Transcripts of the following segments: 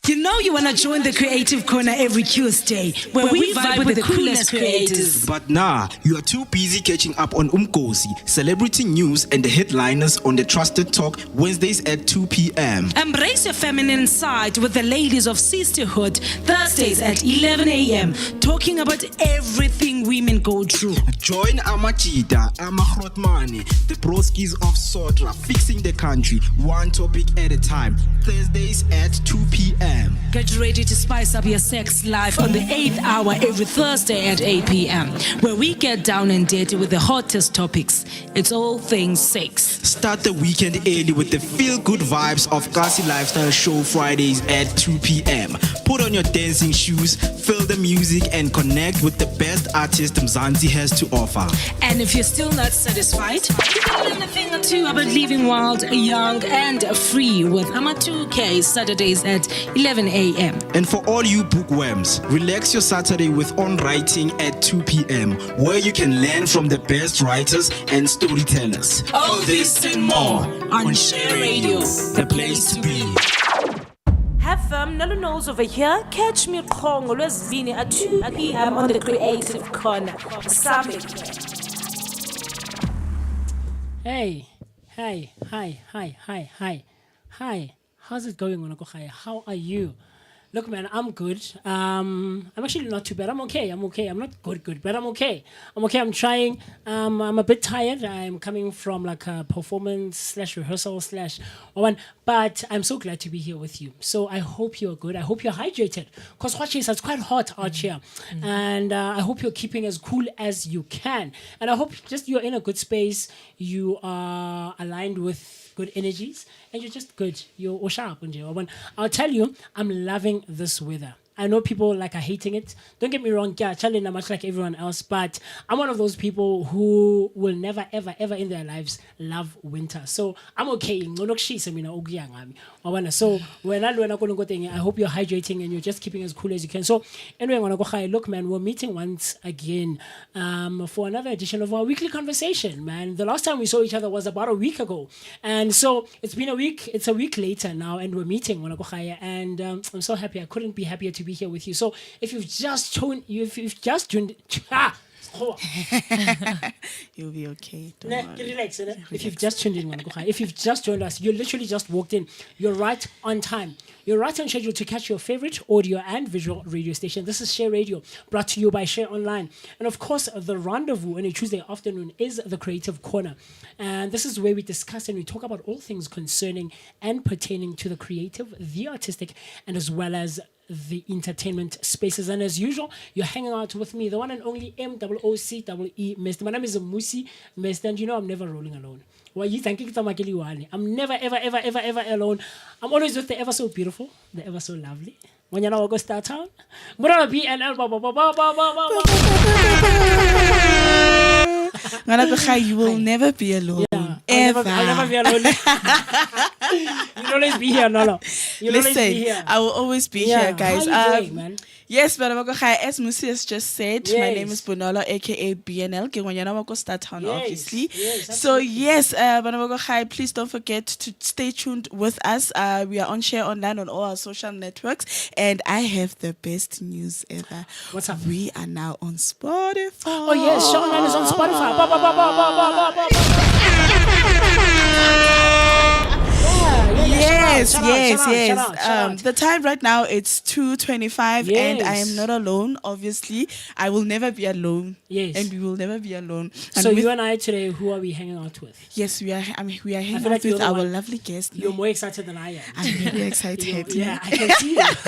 You know you want to join the Creative Corner every Tuesday, where we vibe with the coolest creators. But nah, you are too busy catching up on Cosy, celebrity news and the headliners on the Trusted Talk Wednesdays at 2 p.m. Embrace your feminine side with the ladies of Sisterhood Thursdays at 11 a.m. talking about everything women go through. Join Amachita, Amahrotmani, the broskies of Sotra, fixing the country, one topic at a time. Thursdays at 2 p.m. Get ready to spice up your sex life on the 8th hour every Thursday at 8 p.m. where we get down and dirty with the hottest topics. It's all things sex. Start the weekend early with the feel-good vibes of Cosy Lifestyle Show Fridays at 2 p.m. Put on your dancing shoes, feel the music, and connect with the best artist Mzansi has to offer. And if you're still not satisfied, you can learn a thing or two about living wild, young, and free with Ama2K Saturdays at 11 a.m. And for all you bookworms, relax your Saturday with On Writing at 2 p.m. where you can learn from the best writers and storytellers. All this and more on Share Radio, the place to be. Have fun, Nalo knows over here. Catch me Kong Lwesibini at 2 p.m. on the Creative Corner. Saam. Hey, hi. How's it going, Onokochai? How are you? Look, man, I'm good. I'm actually not too bad. I'm okay. I'm not good, but I'm okay. I'm trying. I'm a bit tired. I'm coming from like a performance / rehearsal / one, but I'm so glad to be here with you. So I hope you're good. I hope you're hydrated, because it's quite hot out here, and I hope you're keeping as cool as you can. And I hope just you're in a good space. You are aligned with good energies, and you're just good. You're sharp. I'll tell you, I'm loving this weather. I know people like are hating it. Don't get me wrong, yeah, challenge much like everyone else, but I'm one of those people who will never, ever, ever in their lives love winter. So I'm okay. So when I hope you're hydrating and you're just keeping as cool as you can. So anyway, look, man, we're meeting once again for another edition of our weekly conversation, man. The last time we saw each other was about a week ago, and so it's been a week. It's a week later now, and we're meeting. And I'm so happy. I couldn't be happier to be here with you. So if you've just tuned, You'll be okay. Don't worry. Relax, if you've just tuned in, if you've just joined us, you literally just walked in. You're right on time. You're right on schedule to catch your favorite audio and visual radio station. This is Share Radio, brought to you by Share Online. And of course, the rendezvous on a Tuesday afternoon is the Creative Corner. And this is where we discuss and we talk about all things concerning and pertaining to the creative, the artistic, and as well as the entertainment spaces. And as usual, you're hanging out with me, the one and only MOOCE Mist. My name is Mooce Mist, and you know I'm never rolling alone. I'm never, ever, ever, ever, ever alone. I'm always with the ever so beautiful, the ever so lovely. When you're not Star Town, you will never be alone. Yeah, Ever. I'll never be alone. You'll always be here, Nolo. You'll always be Listen, here. I will always be Yeah, here, guys. how you doing, man? Yes, but as Mooce has just said, my name is Yes. Bonolo, aka BNL. Start Town, Yes, obviously. yes, So yes, please don't forget to stay tuned with us. We are on Share Online on all our social networks, and I have the best news ever. What's up? We are now on Spotify. Oh yes, Share Online is on Spotify. Yes, Shout out, yes, shout out, yes. shout out, shout out. The time right now it's 2:25, and I am Yes. not alone. Obviously, I will never be alone. Yes. And we will never be alone. So And you and I today, who are we hanging out with? yes, we are. We are hanging feel like out you're with the our one- lovely guest. You're more excited than I am. I'm very excited. Yeah, I can see it.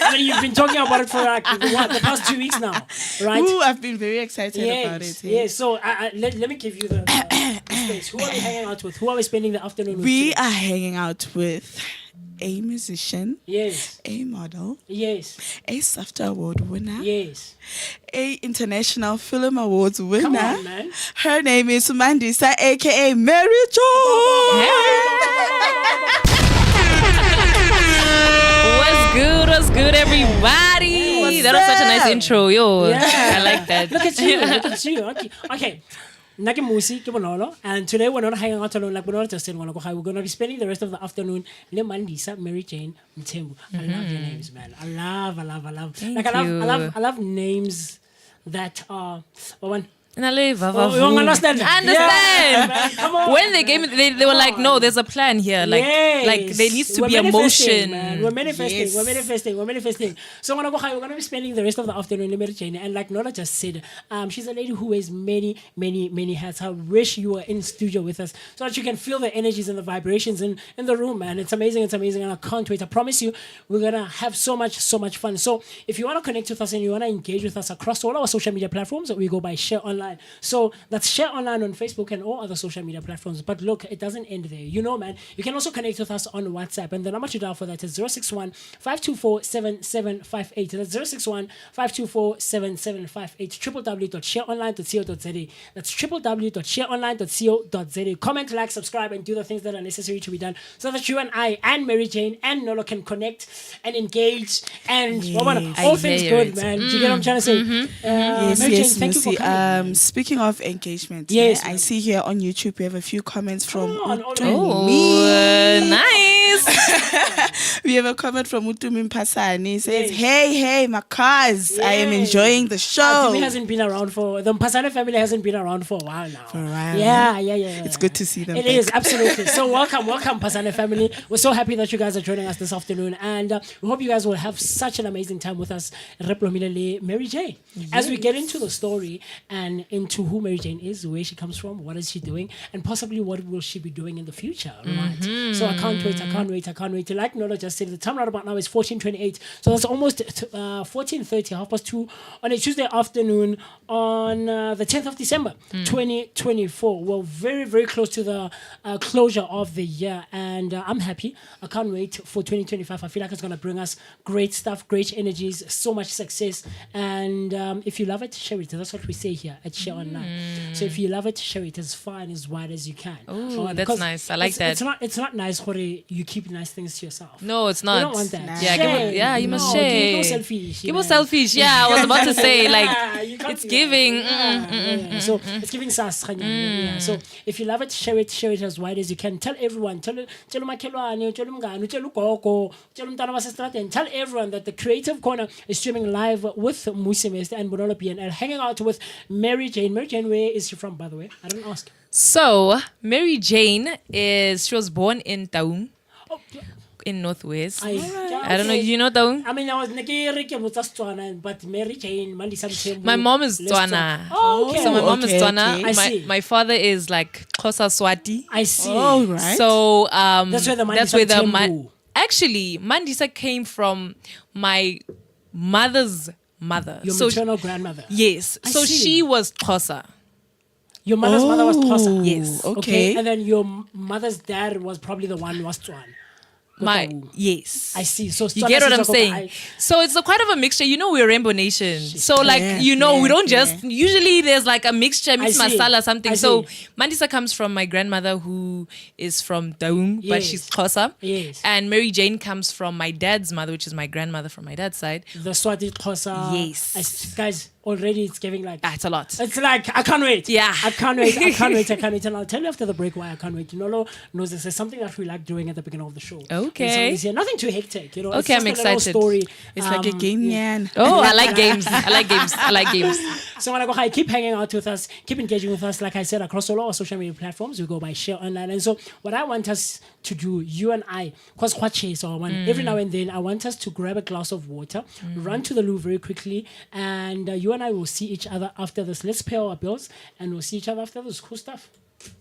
I mean, you've been talking about it for like the past 2 weeks now, right? Ooh, I've been very excited about it. hey. Yes. So let me give you the space. Who are we hanging out with? Who are we spending the afternoon with? We today? are hanging out with a musician, Yes. a model, Yes. a SAFTA Award winner, Yes. a International Film Awards winner. Come on, man. Her name is Mandisa, aka Mary Jo. What's good, everybody? What's That was such a nice up? intro, yo. Yeah. I like that. Look at you. Look at you. Okay. Nake Mooce, ke Bonolo, and today we're not hanging out alone like Bonolo just said. We're going to be spending the rest of the afternoon le Mandisa, Mary Jane, Mthembu. I love your names, man. I love. Thank I you. love names that are one. Nale, You understand? I understand. Yeah, man, come on, When they gave me, they were like, no, there's a plan here. Like there needs to We're be a manifesting, motion. man. We're manifesting. Yes. We're manifesting. So we're gonna be spending the rest of the afternoon in Mary Jane. And like Nola just said, she's a lady who wears many hats. I wish you were in studio with us so that you can feel the energies and the vibrations in the room, man. It's amazing, and I can't wait. I promise you, we're gonna have so much fun. So if you wanna connect with us and you wanna engage with us across all our social media platforms, we go by Share Online. So that's Share Online on Facebook and all other social media platforms. But look, it doesn't end there. You know, man, you can also connect with us on WhatsApp. And the number to dial for that is 061-524-7758. That's 061-524-7758. www.shareonline.co.za. That's www.shareonline.co.za. Comment, like, subscribe, and do the things that are necessary to be done so that you and I and Mary Jane and Nolo can connect and engage and all things hear good, it. man. Do you get what I'm trying to say? Yes, Mary Jane, yes, thank you for Mooce. coming. Speaking of engagement, Yes, I ma'am. see here on YouTube we have a few comments from on, all Oh, nice. We have a comment from Utumi Mpasani. He says, Yes. hey, my cuz, I am Yes. enjoying the show. Dumi hasn't been around the Mpasane family hasn't been around for a while now. For a while, Yeah. It's good to see them It back. is, absolutely. So welcome, Mpasane family. We're so happy that you guys are joining us this afternoon, and we hope you guys will have such an amazing time with us, Replomilele Mary Jane. As we get into the story and into who Mary Jane is, where she comes from, what is she doing, and possibly what will she be doing in the future, right? So I can't wait. wait. Like Nolo just said, the time right about now is 14:28. So that's almost 14:30, 2:30 on a Tuesday afternoon on the 10th of December, 2024. We're very, very close to the closure of the year, and I'm happy. I can't wait for 2025. I feel like it's going to bring us great stuff, great energies, so much success. And if you love it, share it. That's what we say here at Share Online. So if you love it, share it as far and as wide as you can. Oh, that's nice. I like that. It's not nice when you keep nice things to yourself. No, it's not. You don't want that. Yeah, Share. you must No, share. Give selfish. Give us selfish. Yeah, I was about to say, like, You can't it's do giving. that. So it's giving sass. Yeah. So if you love it, share it as wide as you can. Tell everyone. Tell umakhelwane, tell umngani, tell ugogo, tell umntana wasestradeni. Tell everyone that the Creative Corner is streaming live with Mooce Mist and Bonolo and hanging out with Mary Jane. Mary Jane, where is she from, by the way? I don't ask. So Mary Jane she was born in Taung. In Northwest. I don't know. You know Taung? I mean, I was Tswana, but Mary Jane, Mandisa, Mthembu. My mom is Tswana. Oh, okay. So my mom is Tswana. Okay. I see. My father is like Xhosa Swati. I see. Oh, right. So that's where the Mandisa actually Mandisa came from my mother's mother. Your maternal grandmother. Yes. I So see. she was Xhosa. Your mother's mother was Xhosa. Yes. Okay. And then your mother's dad was probably the one who was Tswana. Yes. I see. So You get what I'm saying? So it's quite of a mixture. You know, we're Rainbow Nation. So like, we don't just, usually there's like a mixture, mix masala, something. So Mandisa comes from my grandmother who is from Daung, but she's Xhosa. Yes. And Mary Jane comes from my dad's mother, which is my grandmother from my dad's side. The Swati Xhosa. Yes. Guys, already it's giving like... It's a lot. It's like, I can't wait. Yeah. I can't wait. And I'll tell you after the break why I can't wait. Nolo knows this is something that we like doing at the beginning of the show. Okay. Here. Nothing too hectic, you know. Okay, it's I'm just a little excited. Story. It's like a game, man. Oh, I like games. I like games. So when I go high, keep hanging out with us, keep engaging with us. Like I said, across all our social media platforms, we go by Share Online. And so what I want us to do, you and I, because every now and then, I want us to grab a glass of water, run to the loo very quickly, and you and I will see each other after this. Let's pay our bills, and we'll see each other after this. Cool stuff.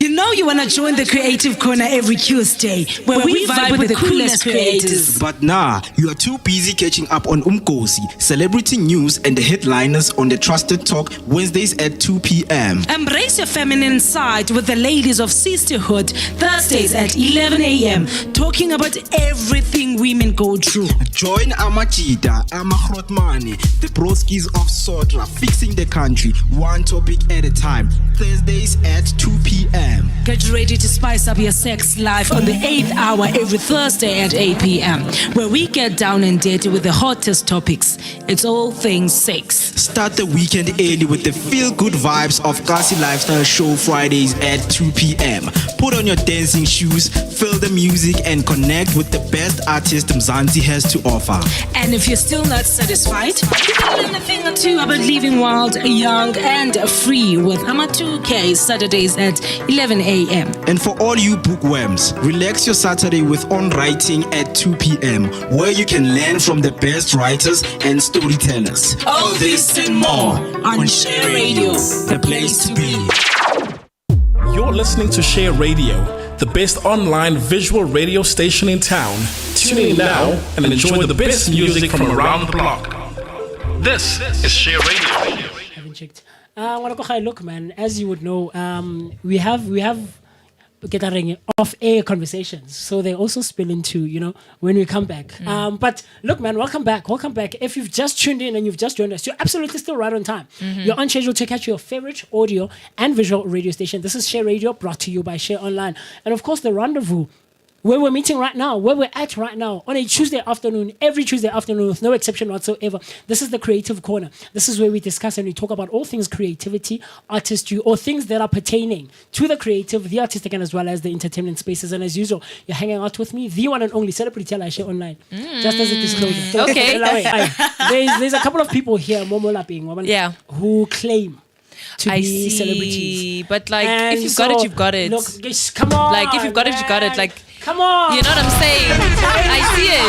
You know you want to join the Creative Corner every Tuesday, where we vibe with the coolest creators. But nah, you are too busy catching up on Cosy, celebrity news and the headliners on the Trusted Talk Wednesdays at 2 p.m. Embrace your feminine side with the ladies of Sisterhood, Thursdays at 11 a.m., talking about everything women go through. Join Amachita, Amahrotmani, the broskies of Sotra, fixing the country, one topic at a time, Thursdays at 2 p.m. Get ready to spice up your sex life on the 8th hour every Thursday at 8 p.m., where we get down and dirty with the hottest topics. It's all things sex. Start the weekend early with the feel-good vibes of Cosy Lifestyle Show Fridays at 2 p.m. Put on your dancing shoes, feel the music, and connect with the best artist Mzansi has to offer. And if you're still not satisfied, you can learn a thing or two about living wild, young, and free with Ama2K Saturdays at 11 a.m. And for all you bookworms, relax your Saturday with On Writing at 2 p.m., where you can learn from the best writers and storytellers. All this and more on Share Radio, the place to be. You're listening to Share Radio, the best online visual radio station in town. Tune in now and enjoy the best music from around the block. This is Share Radio. Haven't checked. Look, man, as you would know, we have off-air conversations, so they also spill into, when we come back. But look, man, welcome back. If you've just tuned in and you've just joined us, you're absolutely still right on time. You're on schedule to catch your favorite audio and visual radio station. This is Share Radio, brought to you by Share Online. And of course, the rendezvous, where we're meeting right now, where we're at right now, on a Tuesday afternoon, every Tuesday afternoon, with no exception whatsoever. This is the Creative Corner. This is where we discuss and we talk about all things creativity, artistry, or things that are pertaining to the creative, the artistic, and as well as the entertainment spaces. And as usual, you're hanging out with me, the one and only celebrity teller I Share Online. Just as a disclosure. Okay. There's a couple of people here, who claim to be celebrities. But like, if you've got it, you've got it. Look, come on. Like, if you've got it, you've got it. Like, come on. You know what I'm saying? I see it.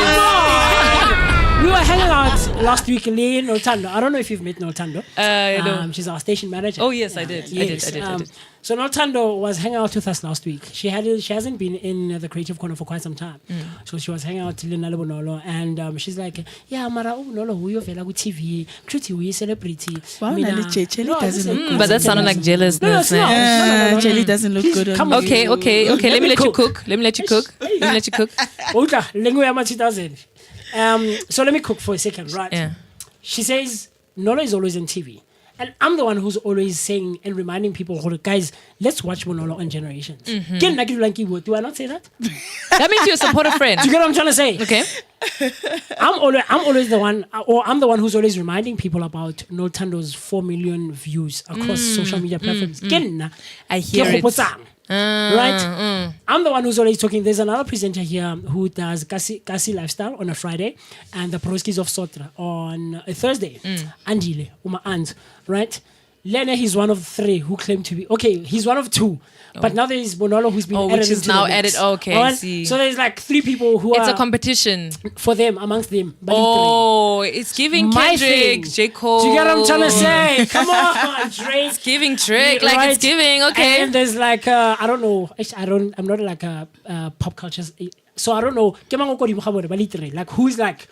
We were hanging out last week in Noltando. I don't know if you've met Noltando. No. She's our station manager. Oh yes, I did. Yes. I did. So Noltando was hanging out with us last week. She hasn't been in the creative corner for quite some time. So she was hanging out with Bonolo, and she's like, yeah, Mara, Bonolo, we are vela TV, Truty, we celebrity. Wow, Chelly doesn't look good. But that sounded like jealousness. No. Chelly doesn't look good. Come on on. you. Okay. Let me let you cook. Let me let you cook. Oka, lengo ya 2000. So let me cook for a second, right? Yeah. She says Nolo is always on TV. And I'm the one who's always saying and reminding people, guys, let's watch Bonolo on Generations. Do I not say that? That means you're a supportive friend. Do you get what I'm trying to say? Okay. I'm always the one, or I'm the one who's always reminding people about Noltando's 4 million views across social media platforms. I hear it. Right? I'm the one who's always talking. There's another presenter here who does Kasi Lifestyle on a Friday and the Proskis of Sotra on a Thursday. Andile, Uma Ant, right? Lene, he's one of 3 who claim to be, he's one of 2. But now there is Bonolo who's been added which is into now the mix. added. Okay, I see. So there's like 3 people who It's are a competition for them, amongst them. It's giving My Kendrick, thing. J. Cole. Do you get what I'm trying to say? Come on, Drake. It's giving Drake, like Right. it's giving, okay. And there's like I don't know. Actually, I'm not like a pop culture, so I don't know. Like who's like.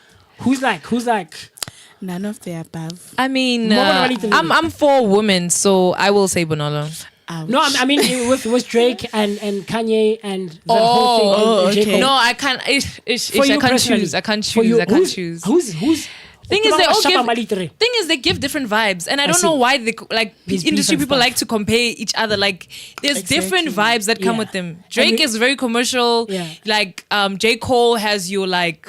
None of the above. I mean, Mama, I'm for women, so I will say Bonolo. Ouch. No, I mean with Drake and Kanye and the whole thing. And J. okay. Cole. No, I can't. I you can't personally. choose. I can't For you, choose. I can't choose. Who's Thing is, they give different vibes, and I don't know why they These industry beef and people stuff. like to compare each other. Like, there's different vibes that come Yeah. with them. Drake is very commercial. Yeah. Like, J. Cole has your like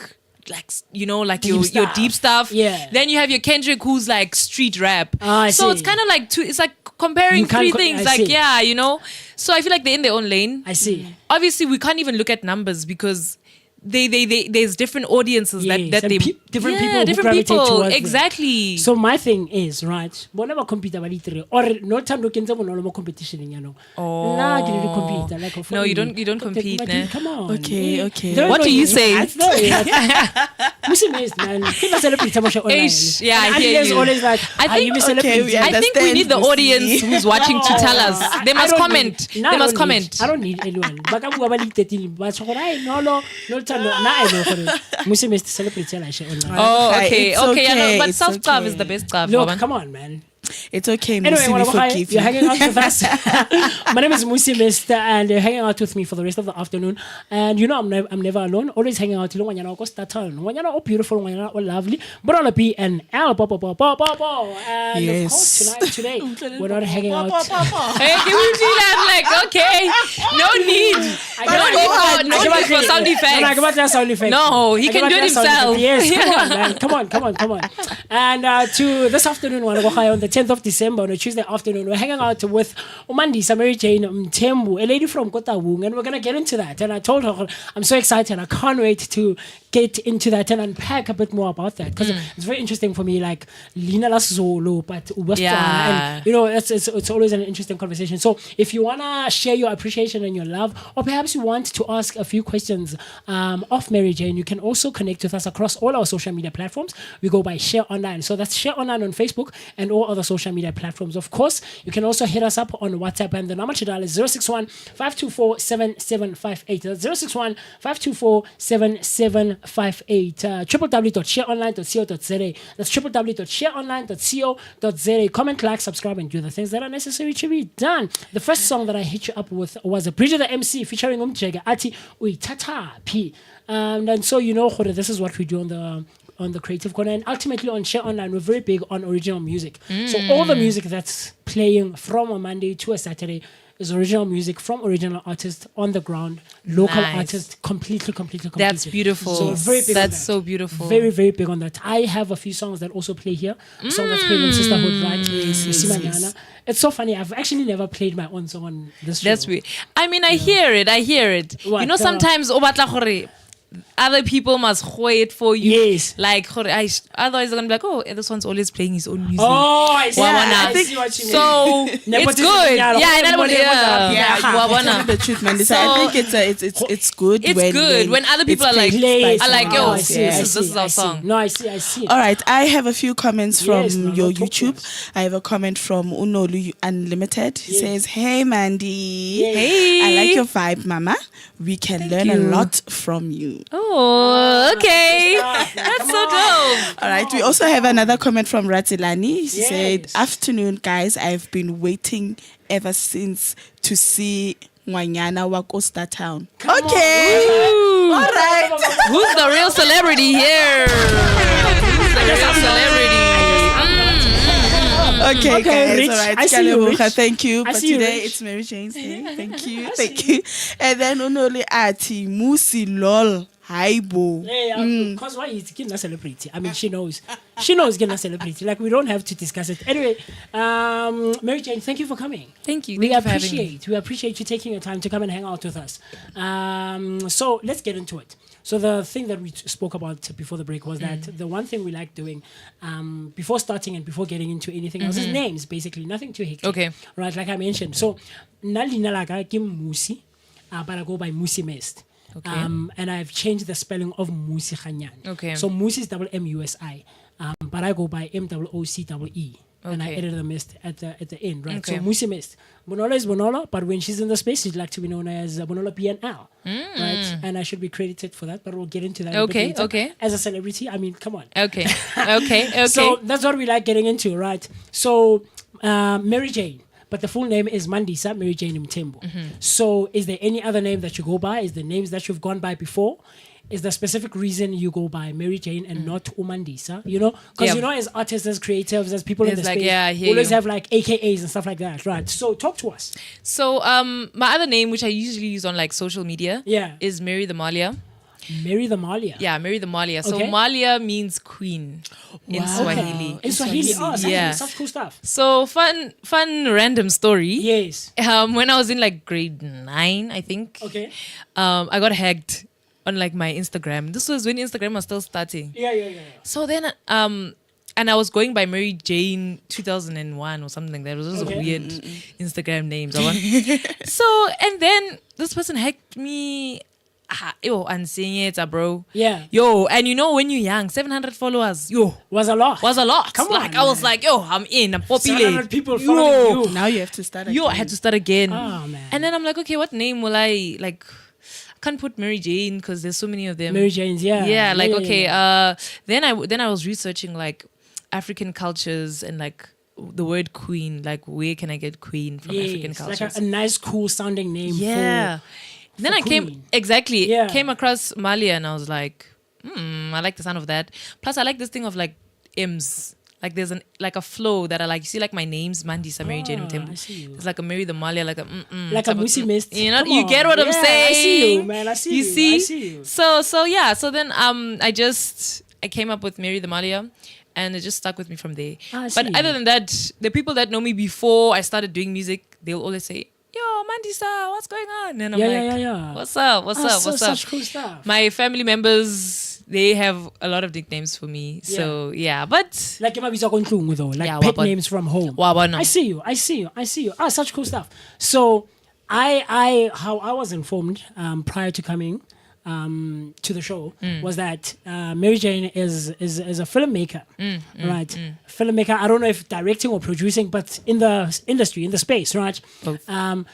your stuff. deep stuff. Yeah. Then you have your Kendrick, who's like street rap. I So see. it's kind of like it's like comparing You can't 3 co- things. I Like, see. yeah, So I feel like they're in their own lane. I see. Obviously, we can't even look at numbers because there's different audiences that Yes, and they different people who different gravitate people towards them. exactly. So my thing is, right, bona ba compete ba litre or no time lo kentse bonolo mo competition ya no. Nah, ke di compete like No, you don't compete, ne? Come on. Okay, okay. Don't What know do you it. say? Mooce Mist, man. Keep a celebrity online. Ish, yeah, I And hear Ali's you. always like, I are think- you a okay, celebrity? we I think we need the understand, audience Mooce. who's watching to tell us. They must comment. They must comment. I don't need anyone. Baka bua ba li 13 ba tshogora ai no tando na ai no gore Mooce Mist celebrity la she online. Oh, It's okay. Yeah, no, okay, but it's self-love okay. is the best stuff. Look, Baban. come on, man. It's okay, Anyway, Mooce, we forgive you're you. hanging out with us. My name is Mooce Mist, and you're hanging out with me for the rest of the afternoon. And you know, I'm never alone. Always hanging out with Wanyana Costaton. Wanyana, oh beautiful, Wanyana, oh lovely. Bonolo P and L, And of course, Yes. today, we're not hanging out. Hey, can we do that? Like, okay, no need for sound effects. No, he can do it himself. Yes, come on. And to this afternoon, on the 10th of December, on a Tuesday afternoon, we're hanging out with Mandisa, Mthembu, a lady from Kotawung, and we're going to get into that. And I told her, I'm so excited. I can't wait to get into that and unpack a bit more about that because it's very interesting for me, like Lina Lasolo, but and you know, it's always an interesting conversation. So if you want to share your appreciation and your love, or perhaps you want to ask a few questions of Mary Jane, you can also connect with us across all our social media platforms. We go by Share Online. So that's Share Online on Facebook and all other social media platforms. Of course, you can also hit us up on WhatsApp, and the number to dial is 061 524 7758. That's 061 524 7758. www.shareonline.co.za. That's www.shareonline.co.za. Comment, like, subscribe, and do the things that are necessary to be done. The first song that I hit you up with was a Bridge of the MC featuring Umjega Ati Uitata P. And so you know this is what we do on the creative corner, and ultimately on Share Online we're very big on original music. So all the music that's playing from a Monday to a Saturday is original music from original artists on the ground, local artists, completely. That's beautiful. So very big on That's that. so beautiful. Very big on that. I have a few songs that also play here. A song that's playing on Sisterhood, right? Yes. It's so funny. I've actually never played my own song on this show. That's weird. I mean, I hear it. What? You know, sometimes other people must hoy it for you. Yes. Like, otherwise they're gonna be like, oh, this one's always playing his own music. Oh, I see. I see what you mean. So it's Nepotism, good. yeah, Yeah. The truth, Mandisa. I think it's good. It's good when other people are like, Plays. yo, I this see, is our I see. song. No, I see. All right, I have a few comments from Yes, no, your talk to YouTube. us. I have a comment from Unolu Unlimited. He says, "Hey Mandy, Hey. I like your vibe, Mama. We can learn a lot from you." Oh, okay. That's so dope. All right, we also have another comment from Ratilani. He said, Yes. "Afternoon, guys. I've been waiting ever since to see Mwanyana wa Costa Town." Okay. Ooh. All right. Who's the real celebrity here? Who's the real celebrity? Okay, guys. Rich. All right. I see you, Kalebucha, Rich. thank you. I But see you, today Rich. it's Mary Jane's Day. Thank you. Thank you. And then Unoli Ati Musi Lol Haibo. Because why is getting a celebrity? I mean, she knows. She knows getting a celebrity. Like, we don't have to discuss it. Anyway, Mary Jane, thank you for coming. Thank you. We Thank you for having me. appreciate you taking your time to come and hang out with us. So let's get into it. So the thing that we spoke about before the break was that the one thing we like doing before starting and before getting into anything else is names, basically. Nothing too hectic. Okay. Right, like I mentioned. So, Nalina Laga Kim Musi, but I go by Mooce Mist. Okay. And I've changed the spelling of Musi Khanyan. Okay. So Mooce is MUSI, but I go by MOOCEE. And I Okay. added the mist at the end, right? Okay. So Mooce Mist. Bonolo is Bonolo, but when she's in the space, she'd like to be known as Bonolo PNL, right? And I should be credited for that, but we'll get into that. a bit Okay, later. okay. As a celebrity, I mean, come on. Okay. Okay. So that's what we like getting into, right? So Mary Jane, but the full name is Mandisa Mary Jane Mthembu. So is there any other name that you go by? Is the names that you've gone by before? Is the specific reason you go by Mary Jane and not Umandisa? You know, because Yeah. you know, as artists, as creatives, as people in It's the like, space, yeah, I hear always you. have like AKAs and stuff like that, right? So talk to us. So my other name, which I usually use on like social media, Yeah. is Mary the Malia. Mary the Malia. Yeah, Mary the Malia. So Okay. Malia means queen in Swahili. In Swahili. Oh, Yeah. such cool stuff. So fun random story. Yes. When I was in like grade 9, I think. Okay. I got hacked on like my Instagram. This was when Instagram was still starting. Yeah. So then and I was going by Mary Jane 2001 or something like that. It was just Okay. a weird Instagram name. So and then this person hacked me. Yo, and seeing it, bro. Yeah. Yo, and you know when you're young, 700 followers, yo, Was a lot. was a lot. Come like on, I was man. like, yo, I'm in, I'm popular. 700 people following you. Now you have to start again. Yo, I had to start again. Oh, man. And then I'm like, okay, what name will I like? I can't put Mary Jane because there's so many of them. Mary Jane's, yeah. Yeah, like okay. yeah. Then I was researching like African cultures and like the word queen. Like where can I get queen from African Yes, cultures? like a nice, cool sounding name. Yeah. Then I queen. came across Malia and I was like, I like the sound of that. Plus I like this thing of like M's. Like there's a flow that I like. You see, like my name's Mandisa Mary Jane I Mthembu. see you. It's like a Mary the Malia, like a Like a type of, Mooce Mist. You know, Come you on. get what I'm Yeah, saying. I see you, man. I see you. see? I see you. So yeah. So then I came up with Mary the Malia, and it just stuck with me from there. I see. But other than that, the people that know me before I started doing music, they'll always say, "Yo, Mandisa, what's going on?" And I'm Yeah. "What's up? What's up? So, What's up?" such cool stuff. My family members, they have a lot of nicknames for me. So yeah, but Like Mabisa Kontlungu though, like Yeah, pet Wabon. names from home. Wabon. I see you. Ah, such cool stuff. So how I was informed prior to coming to the show was that Mary Jane is a filmmaker, right? Filmmaker. I don't know if directing or producing, but in the industry, in the space, right? Both.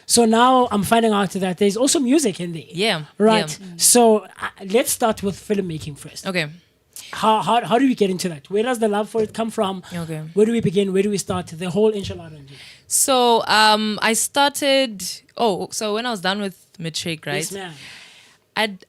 So now I'm finding out that there's also music in there. Yeah, Right. yeah. So let's start with filmmaking first. Okay. How do we get into that? Where does the love for it come from? Okay. Where do we begin? Where do we start? The whole enchilada. So I started. So when I was done with matric, right? Yes, ma'am.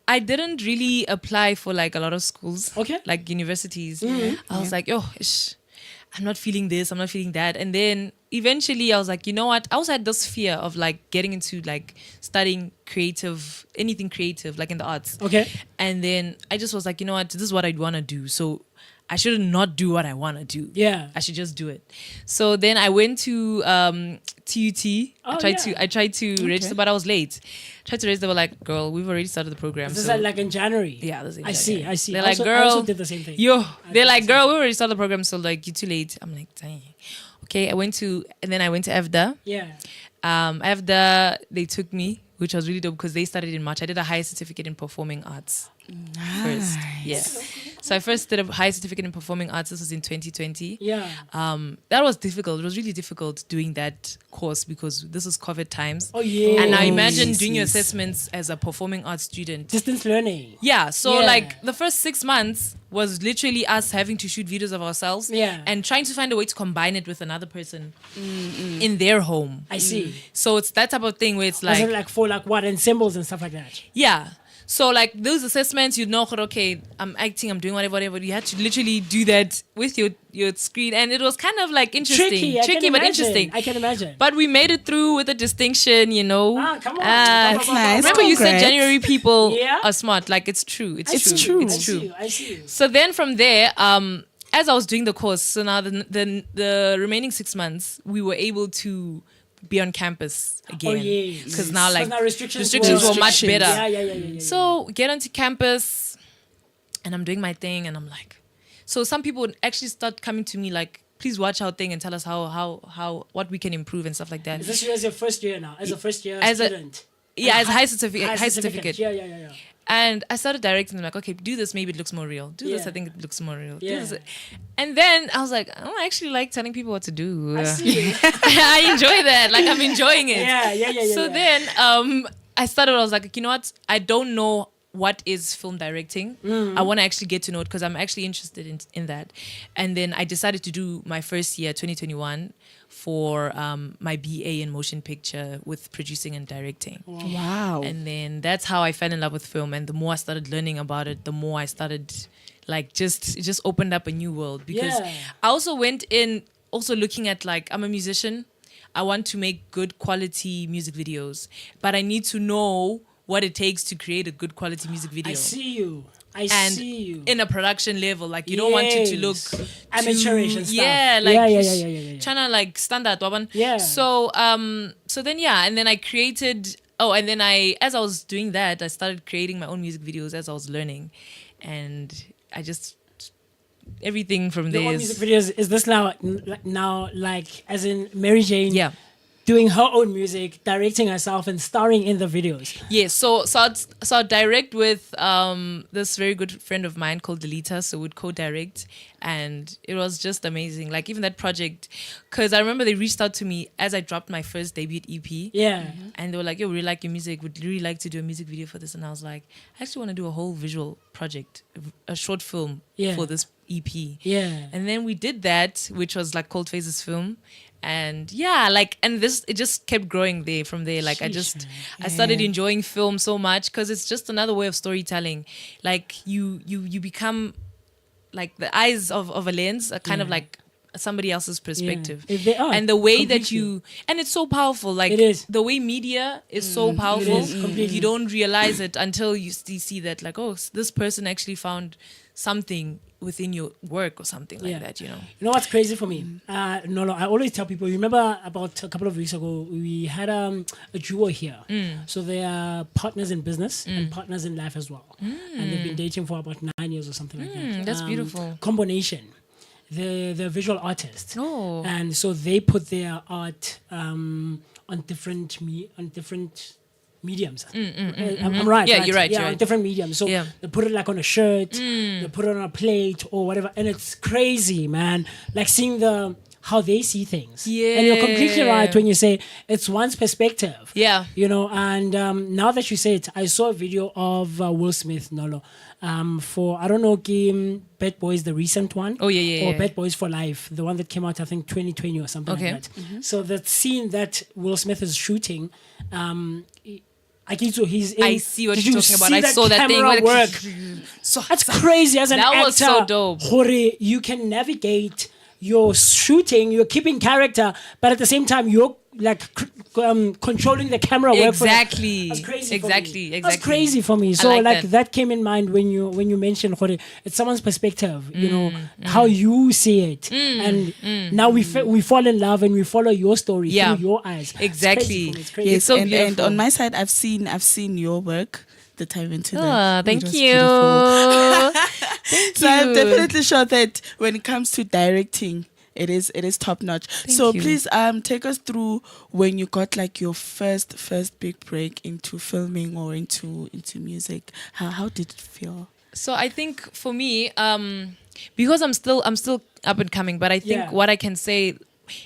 I didn't really apply for like a lot of schools. Okay. Like universities. I was like, I'm not feeling this, I'm not feeling that. And then eventually I was like, you know what? I also had this fear of like getting into like studying anything creative, like in the arts. Okay. And then I just was like, you know what? This is what I'd want to do. So I should not do what I want to do. Yeah. I should just do it. So then I went to TUT. I tried to register, but I was late. Tried to register. They were like, "Girl, we've already started the program." This is like in January. Yeah, this is in I January. see. They're I like, "Girl, I also did the same thing. They're like, "Girl, we already started the program, so like, you're too late." I'm like, "Dang." Okay, and then I went to EVDA. Yeah. EVDA, they took me, which was really dope because they started in March. I did a higher certificate in performing arts first. Yeah. So I first did a higher certificate in performing arts. This was in 2020. Yeah. That was difficult. It was really difficult doing that course because this is COVID times. Oh, yeah. And now imagine doing your assessments as a performing arts student. Distance learning. Yeah. So Yeah. like the first 6 months was literally us having to shoot videos of ourselves. Yeah. And trying to find a way to combine it with another person in their home. I see. So it's that type of thing where it's Was like, it like for like what ensembles and stuff like that? yeah. So like those assessments, you know, okay, I'm acting, I'm doing whatever. You had to literally do that with your screen, and it was kind of like interesting, Tricky, but interesting. I can imagine. But we made it through with a distinction, you know. Come on. That's nice. Remember, you said Congrats. January people Yeah. are smart. Like it's true. It's It's true. true. It's true. I see you. So then from there, as I was doing the course, so now the remaining 6 months, we were able to be on campus again. yes. Because now like restrictions were much better. Yeah. So get onto campus and I'm doing my thing and I'm like, so some people would actually start coming to me like, please watch our thing and tell us how what we can improve and stuff like that. Is this as your first year now? As a first year As a- student? Yeah, as high certificate. Yeah. And I started directing them like, okay, do this, maybe it looks more real. Do this, Yeah. I think it looks more real. Do Yeah. this. And then I was like, I don't actually like telling people what to do. I see. I enjoy that. Like I'm enjoying it. Yeah. So then I was like, you know what? I don't know what is film directing. I want to actually get to know it because I'm actually interested in that. And then I decided to do my first year, 2021, for my BA in motion picture with producing and directing. Wow. And then that's how I fell in love with film. And the more I started learning about it, the more I started like it just opened up a new world because Yeah. I also went in also looking at like, I'm a musician. I want to make good quality music videos, but I need to know what it takes to create a good quality music video. I see you. I And see you. in a production level, like you don't want it to look amateurish and stuff. Yeah, like Yeah. trying to like standard one. Yeah. So then and then I created. Oh, and then as I was doing that, I started creating my own music videos as I was learning, and I just everything from Your there own is music videos, is this now like as in Mary Jane yeah. doing her own music, directing herself and starring in the videos? Yes, so I'd direct with this very good friend of mine called Delita, so we'd co-direct, and it was just amazing. Like even that project, because I remember they reached out to me as I dropped my first debut EP. Yeah. And they were like, yo, we really like your music. Would really like to do a music video for this. And I was like, I actually want to do a whole visual project, a short film for this EP. Yeah. And then we did that, which was like Cold Phases film. And it just kept growing from there. Like Sheesh, I started enjoying film so much because it's just another way of storytelling. Like you become like the eyes of a lens are kind of like somebody else's perspective. If they are, and the way that completely. and it's so powerful. Like It is. the way media is so powerful. is, completely. You don't realize it until you see that like, oh, this person actually found something within your work or something like that, you know. You know what's crazy for me? No, I always tell people, remember about a couple of weeks ago, we had a duo here. So they are partners in business and partners in life as well. And they've been dating for about 9 years or something like that. That's beautiful. Combination. They're visual artists. Oh. And so they put their art on different mediums. I'm right. Yeah, right? you're right, Yeah, you're on right. different mediums. So Yeah. they put it like on a shirt, they put it on a plate or whatever, and it's crazy, man. Like seeing how they see things. Yeah. And you're completely right when you say it's one's perspective. Yeah. You know, and now that you say it, I saw a video of Will Smith, Nolo, for, I don't know, Bad Boys, the recent one. Oh, yeah. Or Bad Boys for Life, the one that came out, I think, 2020 or something Okay. like that. So that scene that Will Smith is shooting, he's in. I see what Did you're you talking about. see I that saw that thing. camera where work. That's crazy as an That actor. was so dope. Hore, you can navigate your shooting, you're keeping character, but at the same time, you're controlling the camera work Exactly. for That's crazy Exactly. for me. That's crazy for me. So that came in mind when you mentioned it's someone's perspective, how you see it. And now we fall in love and we follow your story through your eyes. Exactly. It's crazy. Yes, so and beautiful. on my side, I've seen your work. The time into Oh, that. thank It was you. beautiful. Thank So I'm you. definitely sure that when it comes to directing, it is top notch. So you. please take us through when you got like your first big break into filming or into music. How did it feel? So I think for me, because I'm still up and coming, but I think what I can say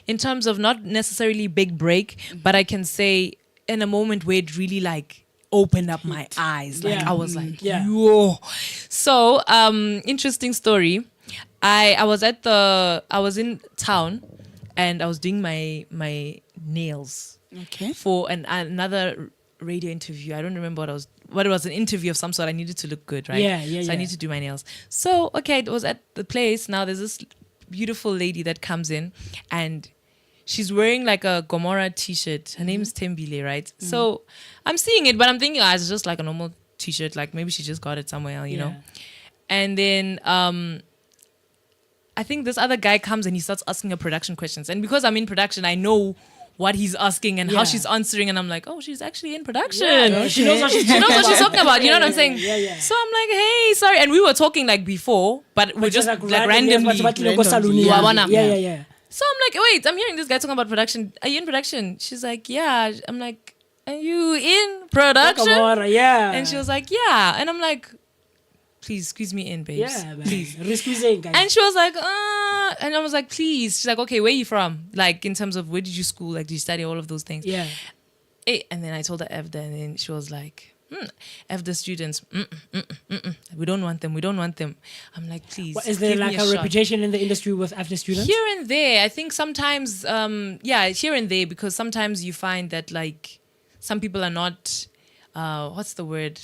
in terms of not necessarily big break, but I can say in a moment where it really like opened up my eyes. Like I was like, yo. So interesting story. I was in town and I was doing my nails for another radio interview. I don't remember what it was, an interview of some sort. I needed to look good, right? So I need to do my nails. So it was at the place. Now there's this beautiful lady that comes in and she's wearing like a Gomorrah t-shirt. Her name is Mthembu, right? So I'm seeing it, but I'm thinking, it's just like a normal t-shirt. Like maybe she just got it somewhere, you know? And then I think this other guy comes and he starts asking her production questions. And because I'm in production, I know what he's asking and how she's answering. And I'm like, oh, she's actually in production. She knows what she's talking about. You know what I'm saying? Yeah. So I'm like, hey, sorry. And we were talking like before, but we're just like randomly. Yeah. So I'm like, wait, I'm hearing this guy talking about production. Are you in production? She's like, yeah. I'm like, are you in production? Yeah. And she was like, yeah. And I'm like, please squeeze me in, babes. Yeah, please. Guys. And she was like, and I was like, please. She's like, okay, where are you from? Like, in terms of where did you school? Like, did you study all of those things? Yeah. And then I told her F and then she was like, F the students. We don't want them. I'm like, please. Is there like a reputation in the industry with after students? Here and there. I think sometimes, here and there, because sometimes you find that like some people are not, what's the word?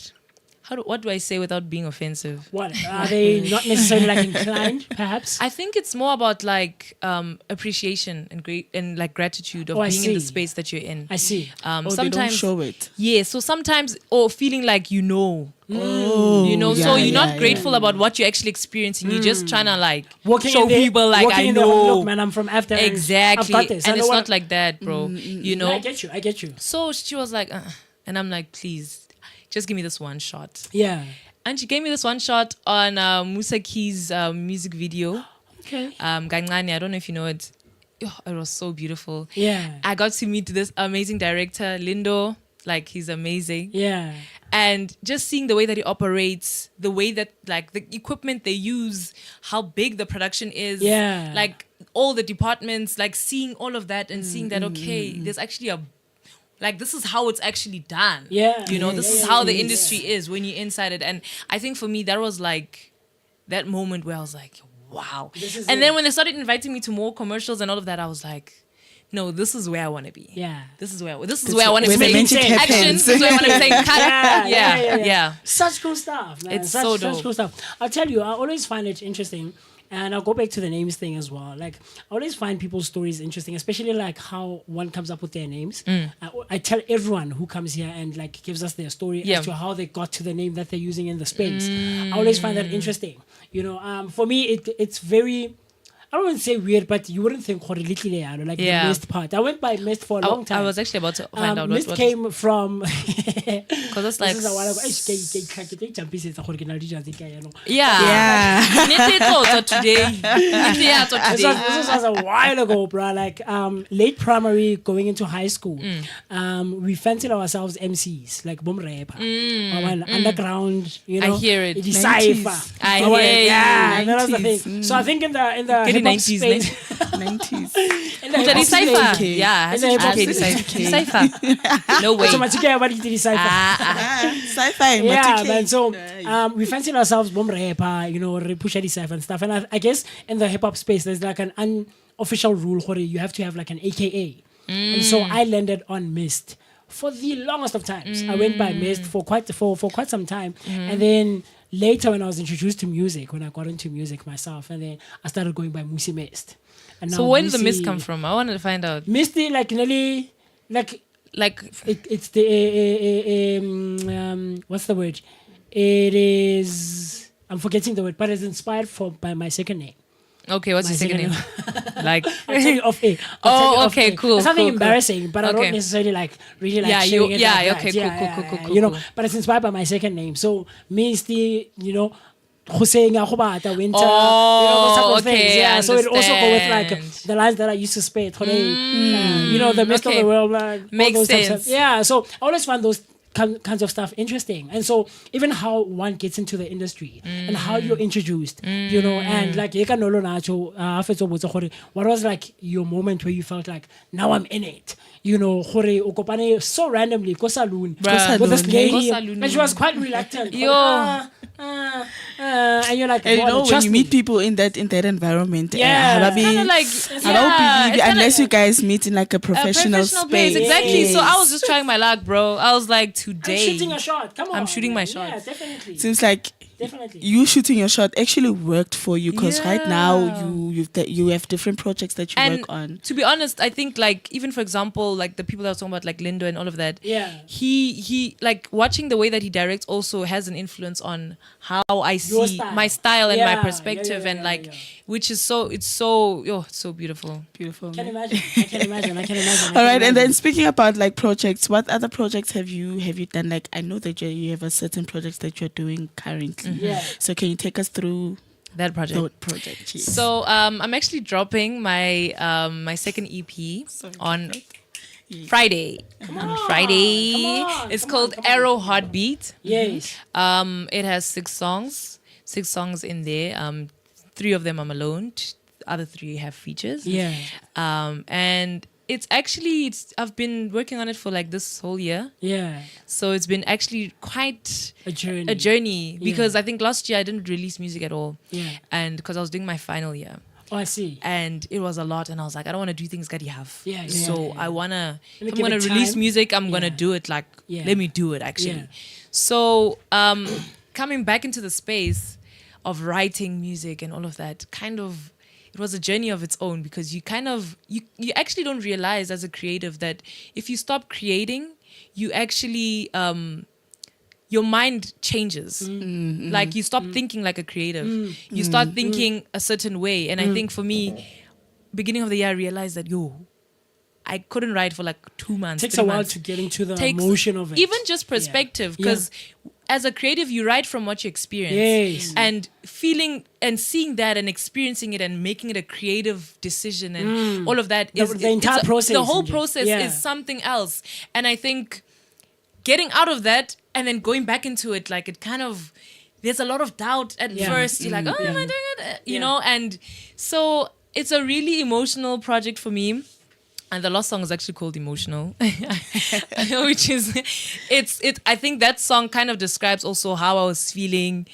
What do I say without being offensive? What? Are they not necessarily like inclined, perhaps? I think it's more about like appreciation and like gratitude of being in the space that you're in. I see. Sometimes they don't show it. Yeah, so sometimes or feeling like so you're not grateful about what you're actually experiencing. You're just trying to like show people like I know. Look, man, I'm from after. Exactly. I've got this. And it's not like that, bro. No, I get you. So she was like, and I'm like, please. Just give me this one shot. Yeah. And she gave me this one shot on Musa Key's music video. Okay. Gangani, I don't know if you know it. Oh, it was so beautiful. Yeah. I got to meet this amazing director, Lindo. Like, he's amazing. Yeah. And just seeing the way that he operates, the way that, like, the equipment they use, how big the production is. Yeah. Like, all the departments, like, seeing all of that and seeing that, okay, there's actually like, this is how it's actually done. Yeah. This is how the industry is when you're inside it. And I think for me, that was like that moment where I was like, wow. And then when they started inviting me to more commercials and all of that, I was like, no, this is where I want to be. Yeah. This is where I want to be saying action. This is where I want to be saying cut. Yeah. Such cool stuff, man. It's so dope. Such cool stuff. I'll tell you, I always find it interesting. And I'll go back to the names thing as well. Like, I always find people's stories interesting, especially like how one comes up with their names. I tell everyone who comes here and like gives us their story as to how they got to the name that they're using in the space. I always find that interesting. For me, it's very, I don't want to say weird, but you wouldn't think like the Mist part. I went by Mist for a long time. I was actually about to find out Mist came from because it's like this is a while ago. This was a while ago, bro. Like late primary, going into high school. We fancied ourselves MCs, like boom rapper, underground. I hear it. Cypher. I hear it. Yeah, that was the thing. So I think in the 90s. In the Cypher. Yeah, Cypher. No way. So much about it, Sci-fi. Yeah, man. So we fancied ourselves bomb rapper, push the Cypher and stuff. And I guess in the hip hop space, there's like an unofficial rule where you have to have like an AKA. And so I landed on Mist for the longest of times. I went by Mist for quite some time, and then later when I was introduced to music, when I got into music myself, and then I started going by Mooce Mist. And so when did the Mist come from? I wanted to find out. Misty, like nearly like Like, it's the what's the word? It is, I'm forgetting the word, but it's inspired by my second name. okay, what's My your second name? Like, I'll tell you off air. okay, cool. It's something cool, embarrassing, but I Okay. don't necessarily really like Yeah, sharing it like okay, that. cool. You know, but it's inspired by my second name. So Misty, you know, Hussein Yahubata Winter, you know, those type of okay, things. Yeah, I so it also go with like understand. the lines that I used to spit. You know, the mist okay. of the world. Like, all Makes those types sense. of- yeah, so I always find those kinds of stuff interesting. And so even how one gets into the industry and how you're introduced, you know, and like what was like your moment where you felt like, now I'm in it, you know, so randomly go saloon Bruh. with this Go lady, saloon. and she was quite reluctant. Yo. And you're like, And you "God, know, when trust you me." meet people in that environment, Yeah. Halabi, Kinda like, I don't believe you it's kinda unless you guys meet in like a a professional place. space. Exactly. So Yes. I was just trying my luck, bro. I was like, I'm today. shooting a shot. Come on. I'm shooting my man. shot. Yeah, definitely. Seems like Definitely. you shooting your shot actually worked for you because right now Yeah. you have different projects that you And work on. to be honest, I think like even for example, like the people that I was talking about, like Lindo and all of that. Yeah. He like watching the way that he directs also has an influence on how I Your see style. my style and Yeah, my yeah, perspective yeah, and yeah, like yeah. which is it's so beautiful. Beautiful. Can man. imagine. I can imagine. All right, and then speaking about like projects, what other projects have you done? Like I know that you have a certain projects that you're doing currently. Yeah. So can you take us through That project. that project? Yes. So I'm actually dropping my my second EP on Friday. Friday. It's called Arrow Heartbeat. Yes. It has 6 songs in there. 3 of them I'm alone. The other 3 have features. Yeah. And it's actually I've been working on it for like this whole year. Yeah. So it's been actually quite A journey. a journey because Yeah. I think last year I didn't release music at all. Yeah. And because I was doing my final year. Oh, I see. And it was a lot, and I was like, I don't want to do things that you have. Yeah, yeah, So yeah. I wanna, Let me if I'm give gonna it release time. music, I'm gonna Yeah. do it like, Yeah. let me do it actually. Yeah. So coming back into the space of writing music and all of that, kind of, it was a journey of its own because you kind of, you actually don't realize as a creative that if you stop creating, you actually, your mind changes. Like you stop thinking like a creative. You start thinking a certain way. And I think for me, beginning of the year, I realized that, I couldn't write for like 2 months. Takes 3 a while months. to get into the Takes- emotion of it. Even just perspective, Yeah. because as a creative, you write from what you experience. Yes. And feeling and seeing that and experiencing it and making it a creative decision and all of that is The entire process The whole in it. process Yeah. is something else. And I think getting out of that and then going back into it, like it kind of, there's a lot of doubt at Yeah. first. You're like, oh, am I doing it? You know? And so it's a really emotional project for me. And the last song is actually called Emotional, which is, I think that song kind of describes also how I was feeling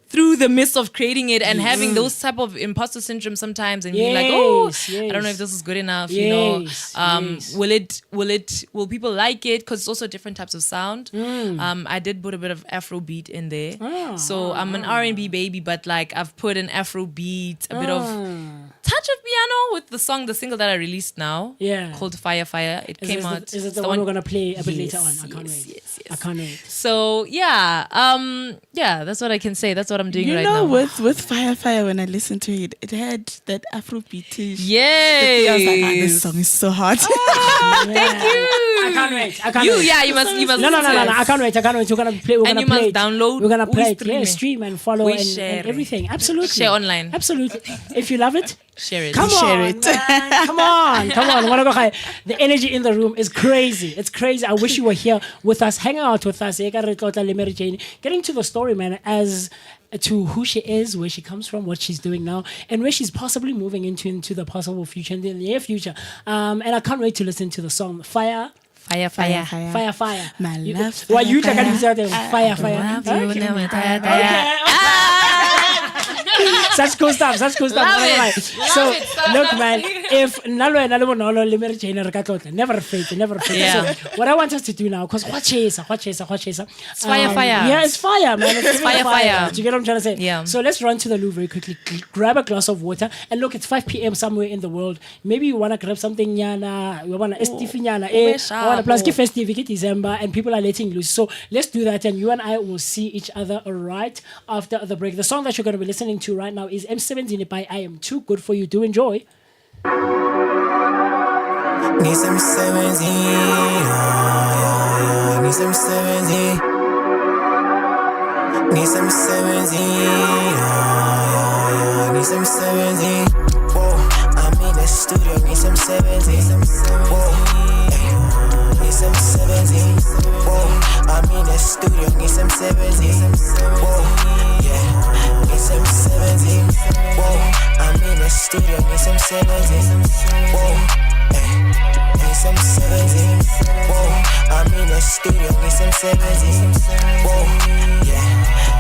through the midst of creating it and having those type of imposter syndrome sometimes and being like, oh, I don't know if this is good enough, you know. Yes. Will people like it? Because it's also different types of sound. I did put a bit of Afro beat in there. So I'm an R&B baby, but like I've put an Afro beat, a bit of touch of piano with the single that I released now. Yeah. Called Fire Fire. It came out. Is it it's the one we're gonna play a bit later on? I can't wait. Yes. I can't wait. So yeah, that's what I can say. That's what I'm doing You right know, now. with Fire, when I listened to it, it had that Afrobeatish. Yay! I was like, this song is so hot. Thank you. I can't wait. I can't You wait. yeah, you must No. listen I to it. can't wait. We're gonna play. We're And gonna you play must it. download. We're gonna We play it. stream Yeah, it. stream and follow We and share it. everything. Absolutely. Share online. Absolutely. If you love it, Share it. come Share on, it. man. Come on. The energy in the room is crazy. It's crazy. I wish you were here with us, hanging out with us. Getting to the story, man, as to who she is, where she comes from, what she's doing now, and where she's possibly moving into the possible future, in the near future. And I can't wait to listen to the song Fire. Fire. Fire. My love. Why you fire, can use that? Fire. Ah! Such cool stuff. Love it. So Love it. look, man, if Nalo and Nalo Bonolo Limerick Jane never fail, never fail. Yeah. So what I want us to do now, because what chaser. It's fire. Yeah, it's fire, man. It's fire. Do you get what I'm trying to say? Yeah. So let's run to the loo very quickly, grab a glass of water, and look, it's 5 p.m. somewhere in the world. Maybe you want to grab something, nyana, you want to estifinyana, I want to plus festive, it's December, and people are letting loose. So let's do that, and you and I will see each other right after the break. The song that you're going to be listening to right now is M17 by I Am Too Good For You. Do enjoy. Need some 17, need some 17. Need some 17, need some 17. Whoa, I'm in the studio, need some 17. Whoa, need some 17. Whoa, I'm in the studio, need some 17. Whoa, yeah, need some 17. Whoa, I'm in the studio, need some 17. Whoa, need some 17. Whoa, I'm in the studio, need some 17. Whoa, yeah,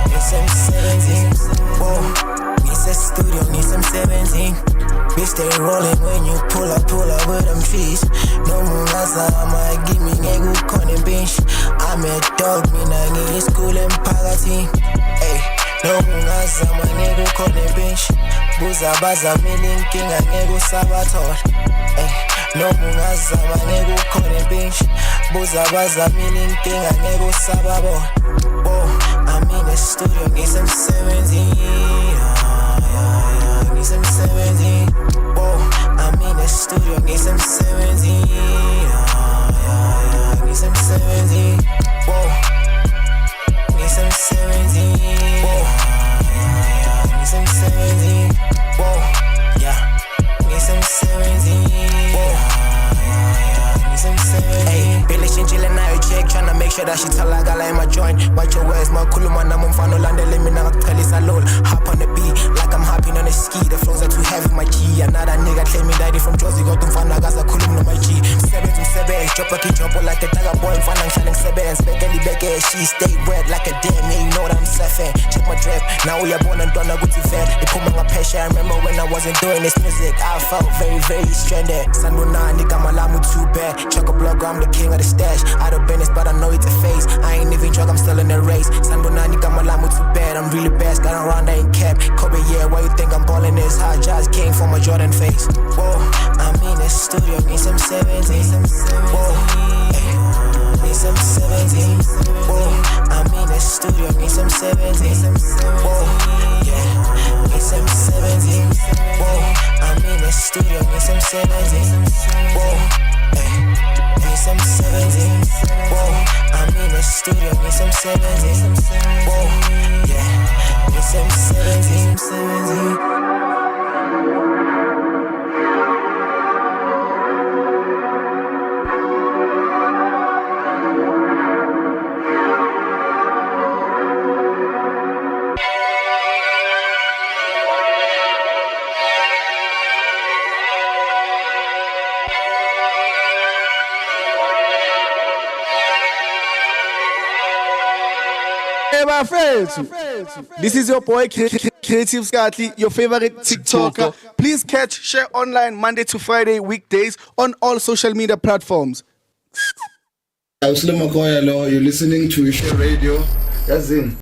need some 17. Whoa, need some studio, need some 17. Bitch, stay rolling when you pull up with them trees. No mungaza, I'ma give me negu kone bench. I'm a dog, me na ngi school and pagati. Hey, no mungaza, my negu kone bench. Buza baza, meaning king and negu sabator. Hey, no mungaza, my negu kone bench. Buza baza, meaning king and negu sababor. Oh, I'm in the studio, get some 17. Need some 17. Whoa, I'm in the studio, need some 17. Need some 17. Whoa, need some 17. Whoa, need some 17. Whoa, yeah, need some 17. Whoa, need some 17. Hey, Billy chillin' now, check, tryna make sure that she tell I got in my joint. Watch your words, my cool man, I'm on fano lande, let me know tell is alone. Hop on the beat, like I'm hopping on a ski. The flows are too heavy, my G. Another nigga claiming daddy from Josie, got to find out guys are cool no my G. 7 to 7, drop a key, jump like a tagger boy, and find I'm shining 7. Spaghetti baker, she stay wet like a damn, yeah, you know that I'm surfing. Check my drip, now we are born and done a good event. They put me on pressure, I remember when I wasn't doing this music, I felt very, very stranded. Sanduna, nigga, my lamu too bad. Chuck a blog, I'm the king of the stash. Out of business, but I know it's a phase. I ain't even drunk, I'm still in the race. Sanduna, nigga, my lamu too bad. I'm really bad, got around, I ain't kept. Kobe, yeah, why you think I'm balling this hard? Jazz king for my Jordan face. Whoa, I'm in the studio, need some 17. Whoa, need some 17. Whoa, I'm in the studio, need some 17. Whoa, yeah, need some 17. Whoa, I'm in the studio, need some 17. Whoa, need some 17. Whoa, I'm in the studio, need some 17. Whoa, yeah, need some 17. Hey, my friends, this is your boy Creative Scotty, your favorite TikToker. Please catch Share Online Monday to Friday weekdays on all social media platforms. I'm Slim Makoyalo. You're listening to Share Radio. That's in.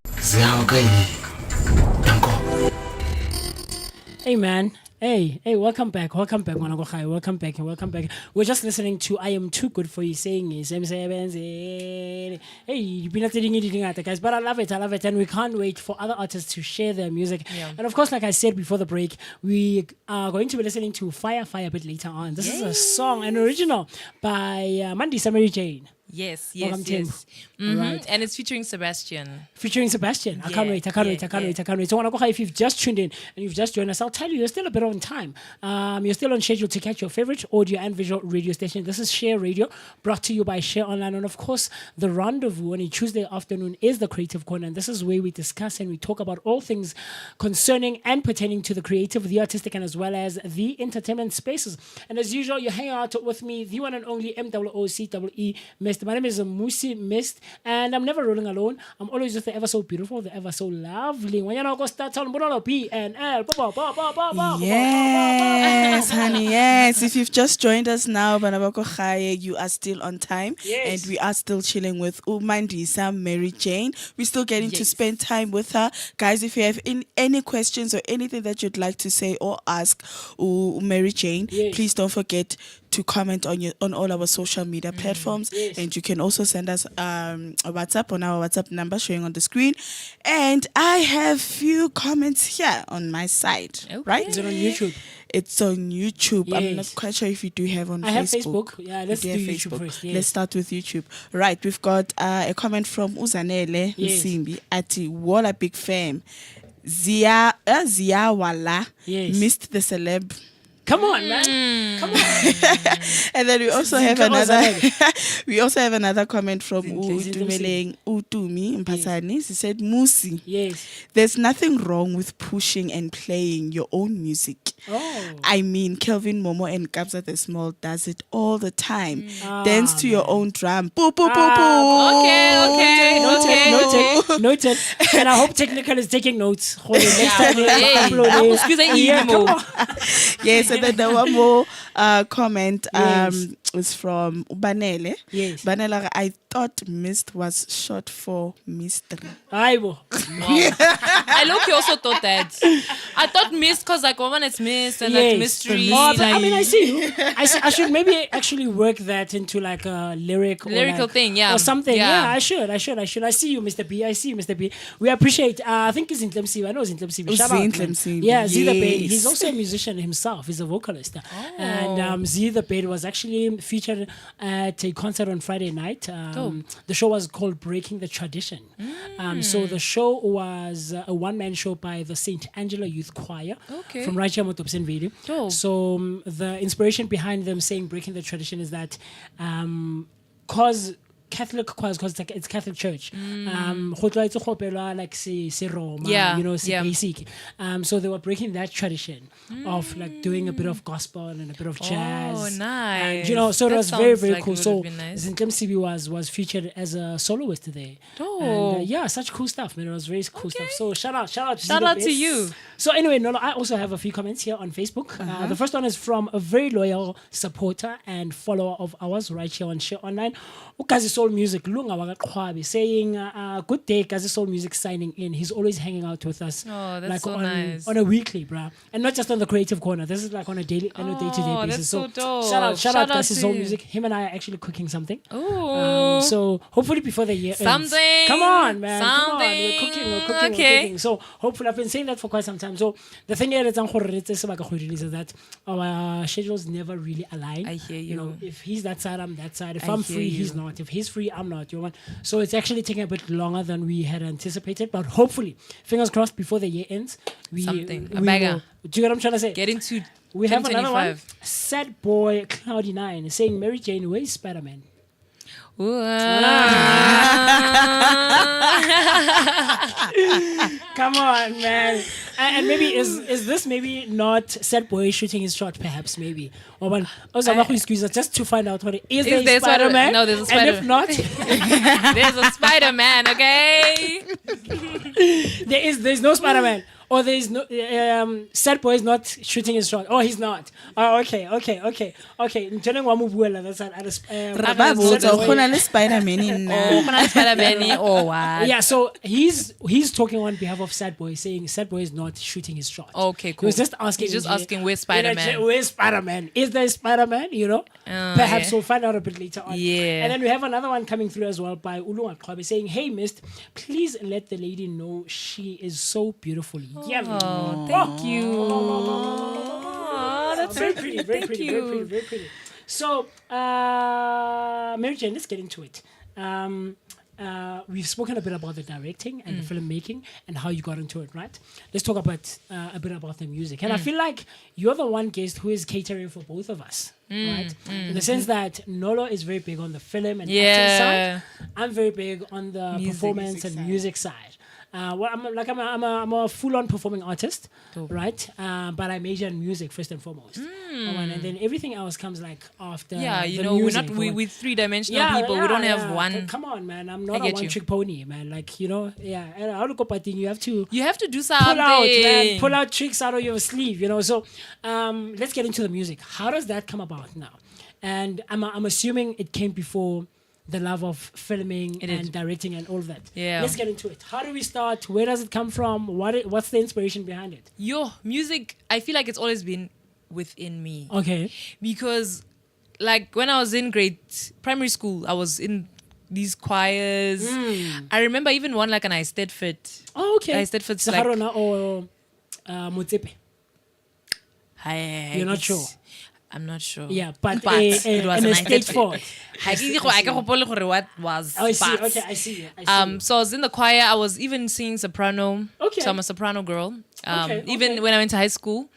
Hey, man. Hey, welcome back, welcome back. We're just listening to I Am Too Good For You saying is M7. Hey, you've been eating at guys, but I love it, and we can't wait for other artists to share their music. Yeah. And of course, like I said before the break, we are going to be listening to Fire a bit later on. This is a song, an original by Mandisa Mary Jane. Yes. Mm-hmm. Right. And it's featuring Sebastian. I can't wait. So if you've just tuned in and you've just joined us, I'll tell you, you're still a bit on time. You're still on schedule to catch your favorite audio and visual radio station. This is Share Radio, brought to you by Share Online. And of course, the rendezvous on a Tuesday afternoon is the Creative Corner. And this is where we discuss and we talk about all things concerning and pertaining to the creative, the artistic, and as well as the entertainment spaces. And as usual, you hang out with me, the one and only MOOCE Mist. Mist. My name is Mooce Mist, and I'm never rolling alone. I'm always with the ever so beautiful, the ever so lovely. When you go start on Bonolo PNL. Yes, honey, yes. If you've just joined us now, Banabako Khaye, you are still on time. Yes. And we are still chilling with Mandisa, Mary Jane. We're still getting to spend time with her. Guys, if you have any questions or anything that you'd like to say or ask Mary Jane, please don't forget to comment on all our social media platforms. And you can also send us a WhatsApp on our WhatsApp number showing on the screen. And I have few comments here on my side. Right? Is it on YouTube? It's on YouTube. Yes. I'm not quite sure if you do have on Facebook. I have Facebook. Yeah, let's do YouTube first. Yes. Let's start with YouTube. Right, we've got a comment from Uzanele Nsimbi at Walla Big Fam. Zia Wala missed the celeb. Come on, man. Come on. And then we also have another comment from Udumeleng Utumi Mpasani. She said, Musi. Yes. There's nothing wrong with pushing and playing your own music. Oh. I mean, Kelvin Momo and Kabza the Small does it all the time. Dance to your own drum. Boo, boo, boo, boo. Okay. Noted. And I hope Technical is taking notes. Next time we upload it. Come on. Yes, and then there one more comment is from Banele. Yes. Banele, I thought Mist was short for mystery. Aibo. I look, also thought that. I thought mist because like woman it's mist and like mystery. Oh, but, like, I mean, I see you. I should maybe actually work that into like a lyrical thing, or something. Yeah, I should. I see you, Mr. B. I see you, Mr. B. We appreciate. I think he's in Mthembu. I know he's in Mthembu. Shout out, man. Yeah, Z the Bait. He's also a musician himself. He's a vocalist. And Z the Bait was actually featured at a concert on Friday night. The show was called Breaking the Tradition. So the show was a one-man show by the St. Angela Youth Choir from right here Motopsen Video. So the inspiration behind them saying Breaking the Tradition is that cause Catholic choirs, because it's Catholic Church. Like say Roma, you know, basic. So they were breaking that tradition of like doing a bit of gospel and a bit of jazz. Oh, nice. And, you know, so it was very, very like cool. So nice. Mthembu was featured as a soloist today. And such cool stuff, man. It was very cool stuff. So shout out to you. So anyway, Nolo, I also have a few comments here on Facebook. The first one is from a very loyal supporter and follower of ours right here on Share Online. Ukazi Soul Music, Lunga Wagakwabi, saying, good day, Kazi Soul Music signing in. He's always hanging out with us. Oh, that's like so nice. On a weekly, bruh. And not just on the creative corner. This is like on a day-to-day basis. That's so dope. Shout out Kazi Soul Music. Him and I are actually cooking something. So hopefully before the year ends. Come on, man. Come on. We're cooking. So hopefully, I've been saying that for quite some time. So the thing here is that our schedules never really align. I hear you. You know, if he's that side, I'm that side. If I'm free, he's not. If he's free, I'm not. You know what? So it's actually taking a bit longer than we had anticipated. But hopefully, fingers crossed, before the year ends, a bagger. Do you get what I'm trying to say? Get into we have another one. Sad boy Cloudy9 saying, Mary Jane, where's Spider-Man? Come on, man. And maybe is this maybe not Sad Boy shooting his shot? Perhaps maybe. Or just to find out what it is. Is there Spider-Man? No, there's a Spider-Man. And if not, there's a Spider-Man. Okay. There's no Spider-Man. Or there is no Sad Boy is not shooting his shot. Oh, he's not. Oh, okay. I'm telling one move well. That's Spider-Man or what? Yeah, so he's talking on behalf of Sad Boy, saying Sad Boy is not shooting his shot. Okay, cool. He was just asking. He's just asking where's Spider-Man? Where's Spider-Man? Is there Spider-Man? You know, perhaps we'll find out a bit later on. Yeah. And then we have another one coming through as well by Ulu Akwabe saying, "Hey, Mist, please let the lady know she is so beautiful." Yeah. Oh, thank you. That's very pretty, very pretty. So, Mary Jane, let's get into it. We've spoken a bit about the directing and the filmmaking and how you got into it, right? Let's talk about a bit about the music. And I feel like you're the one guest who is catering for both of us, right? In the sense that Nolo is very big on the film and acting side. I'm very big on the performance and music side. Well, I'm a full-on performing artist, right? But I major in music first and foremost. And then everything else comes like after. Yeah, the we're music. we're three-dimensional people. We don't have one. Come on, man. I'm not a one-trick pony, man. Like, And how to go partying, you have to do something. Pull out tricks out of your sleeve, So let's get into the music. How does that come about now? And I'm assuming it came before the love of filming and directing and all of that. Yeah. Let's get into it. How do we start? Where does it come from? What's the inspiration behind it? Music, I feel like it's always been within me. Okay. Because like when I was in primary school, I was in these choirs. I remember even one like an I Stead Fit. Oh, okay. I Stead Fit like or Motsepe. You're not sure? I'm not sure. Yeah, but it was an estate fort. I what was. I see. Okay, I see. So I was in the choir. I was even singing soprano. Okay. So I'm a soprano girl. Even when I went to high school,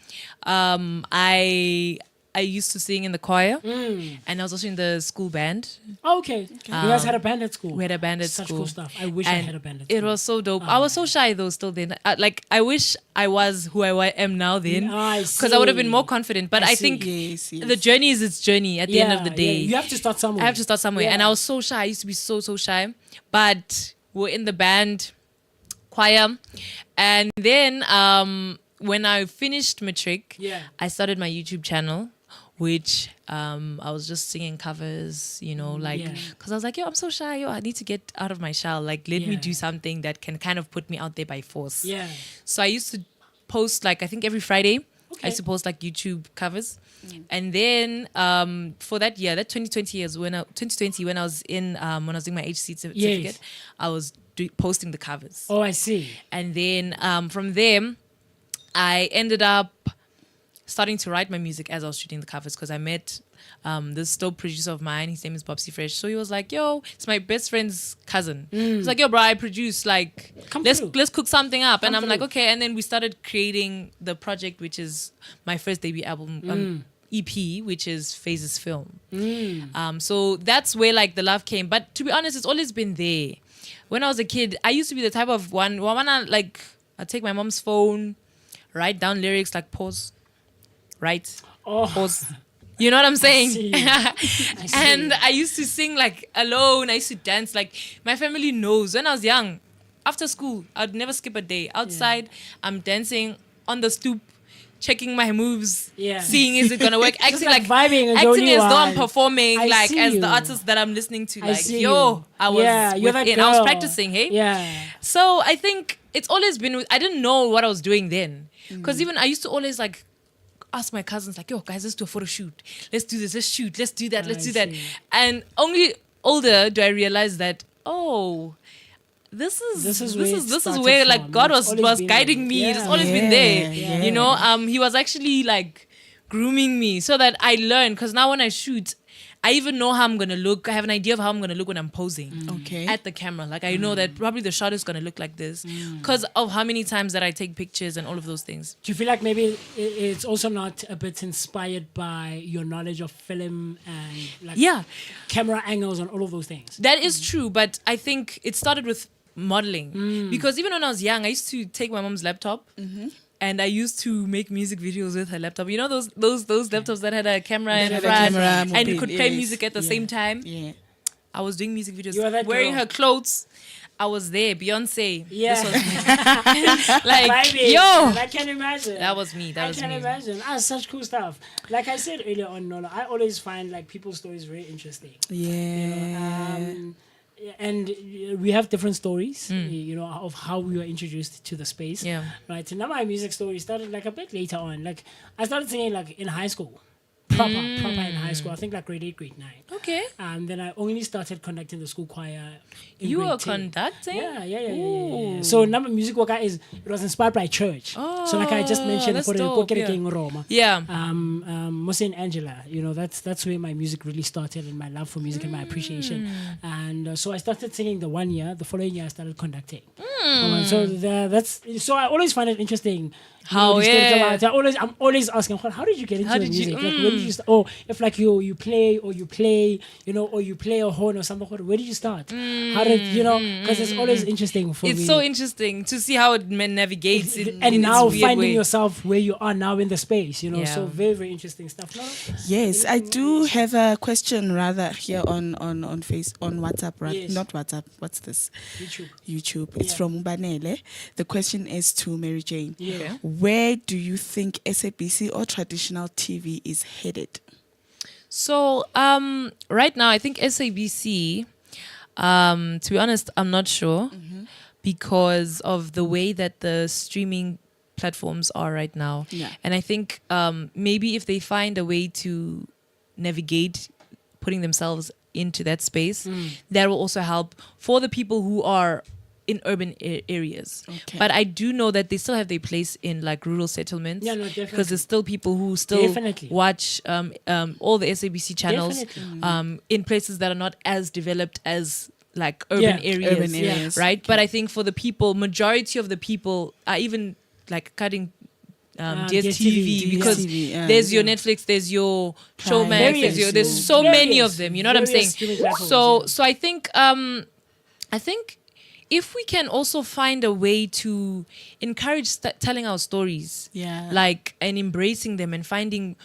I used to sing in the choir, and I was also in the school band. Okay. You guys had a band at school? We had a band at Such school. Cool stuff. I wish I had a band at school. It was so dope. I was so shy though still then. I wish I was who I am now then. Because I would have been more confident. But I think the journey is its journey at the end of the day. Yeah. You have to start somewhere. I have to start somewhere. And I was so shy. I used to be so shy. But we're in the band, choir. And then when I finished matric, I started my YouTube channel, which I was just singing covers, because I was like, I'm so shy. I need to get out of my shell. Like, let me do something that can kind of put me out there by force. Yeah. So I used to post, I think every Friday, I used to post, YouTube covers. And then for that year, that 2020 when I was in, when I was doing my HC certificate, I was posting the covers. Oh, I see. And then from there, I ended up starting to write my music as I was shooting the covers because I met this dope producer of mine. His name is Bobsy Fresh. So he was like, yo, it's my best friend's cousin. He's like, yo, bro, I produce, let's cook something up. And I'm like, okay. And then we started creating the project, which is my first debut album, EP, which is Phases Film. So that's where the love came. But to be honest, it's always been there. When I was a kid, I used to be the type of one, I'd take my mom's phone, write down lyrics, pause, write, pause. You know what I'm saying? I see. And I used to sing alone. I used to dance. My family knows. When I was young, after school, I'd never skip a day. Outside, I'm dancing on the stoop, checking my moves, seeing is it gonna work. Acting vibing and acting as though I'm performing as you. the artist that I'm listening to. I see I was you're that I girl. was practicing, hey? Yeah. So I think it's always been, I didn't know what I was doing then. Because even I used to always ask my cousins, yo, guys, let's do a photo shoot. Let's do this, let's shoot, let's do that, let's do that. And only older do I realize that, this is where God was guiding me. It's always been there. He was actually grooming me so that I learned. Because now when I shoot, I even know how I'm gonna look. I have an idea of how I'm gonna look when I'm posing at the camera. I know that probably the shot is gonna look like this because of how many times that I take pictures and all of those things. Do you feel like maybe it's also not a bit inspired by your knowledge of film and camera angles and all of those things? That is true, but I think it started with modeling because even when I was young, I used to take my mom's laptop. And I used to make music videos with her laptop. You know those laptops that had a camera in front and you could play music at the same time? Yeah. I was doing music videos, girl. wearing her clothes. I was there, Beyonce. Yeah. This was me. I can imagine. That was me. I can imagine. Such cool stuff. Like I said earlier on, Nolo, I always find people's stories very interesting. Yeah. And we have different stories, of how we were introduced to the space. Yeah. Right. And now my music story started a bit later on. I started singing in high school. Proper in high school. I think grade 8, grade 9. Okay. And then I only started conducting the school choir. You were 10. conducting? Yeah. So number music worker it was inspired by church. Oh, so I just mentioned that's dope. Roma. Yeah. Mooce and Angela. That's where my music really started and my love for music and my appreciation. And so I started singing the following year I started conducting. So I always find it interesting. How, yeah. I'm always asking, how did you get into How the did you- music? Like, when did you start? If like you play, or you play a horn or something. Where did you start? How did Because it's always interesting for me. It's so interesting to see how it navigates and in now its weird finding way. yourself where you are now in the space. Yeah. So very, very interesting stuff. No? Yes, I do have a question rather here on WhatsApp, right? Yes. Not WhatsApp. What's this? YouTube. It's Yeah. from Ubanele. The question is to Mary Jane. Yeah. Okay. Where do you think SABC or traditional TV is headed? So right now, I think SABC, to be honest, I'm not sure because of the way that the streaming platforms are right now. Yeah. And I think maybe if they find a way to navigate putting themselves into that space, that will also help for the people who are in urban areas. Okay. But I do know that they still have their place in like rural settlements. Yeah, no, definitely. Because there's still people who still Definitely. watch all the SABC channels in places that are not as developed as like urban areas. Urban areas. Right? But I think for the people, majority of the people are even like cutting DSTV because DSTV, yeah. there's your Netflix, there's your Prime. Showmax, there's so many of them. You know what I'm saying? Various streaming platforms, So I think if we can also find a way to encourage telling our stories, Yeah. like and embracing them and finding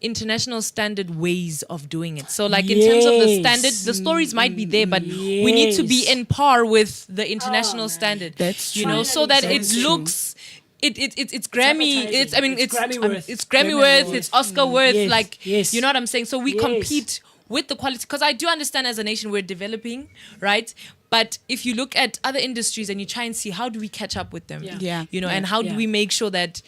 international standard ways of doing it. So like in terms of the Yes. standard, the stories might be there, but we need to be Yes. in par with the international standard. That's you true. know, so that That's it true. looks. It's Grammy. advertising. It's Grammy worth. It's Grammy worth. It's Oscar worth. Yes, Like yes. you know what I'm saying. So we Yes. compete with the quality because I do understand as a nation we're developing, right? But if you look at other industries and you try and see how do we catch up with them, Yeah. you know, and how do Yeah. we make sure that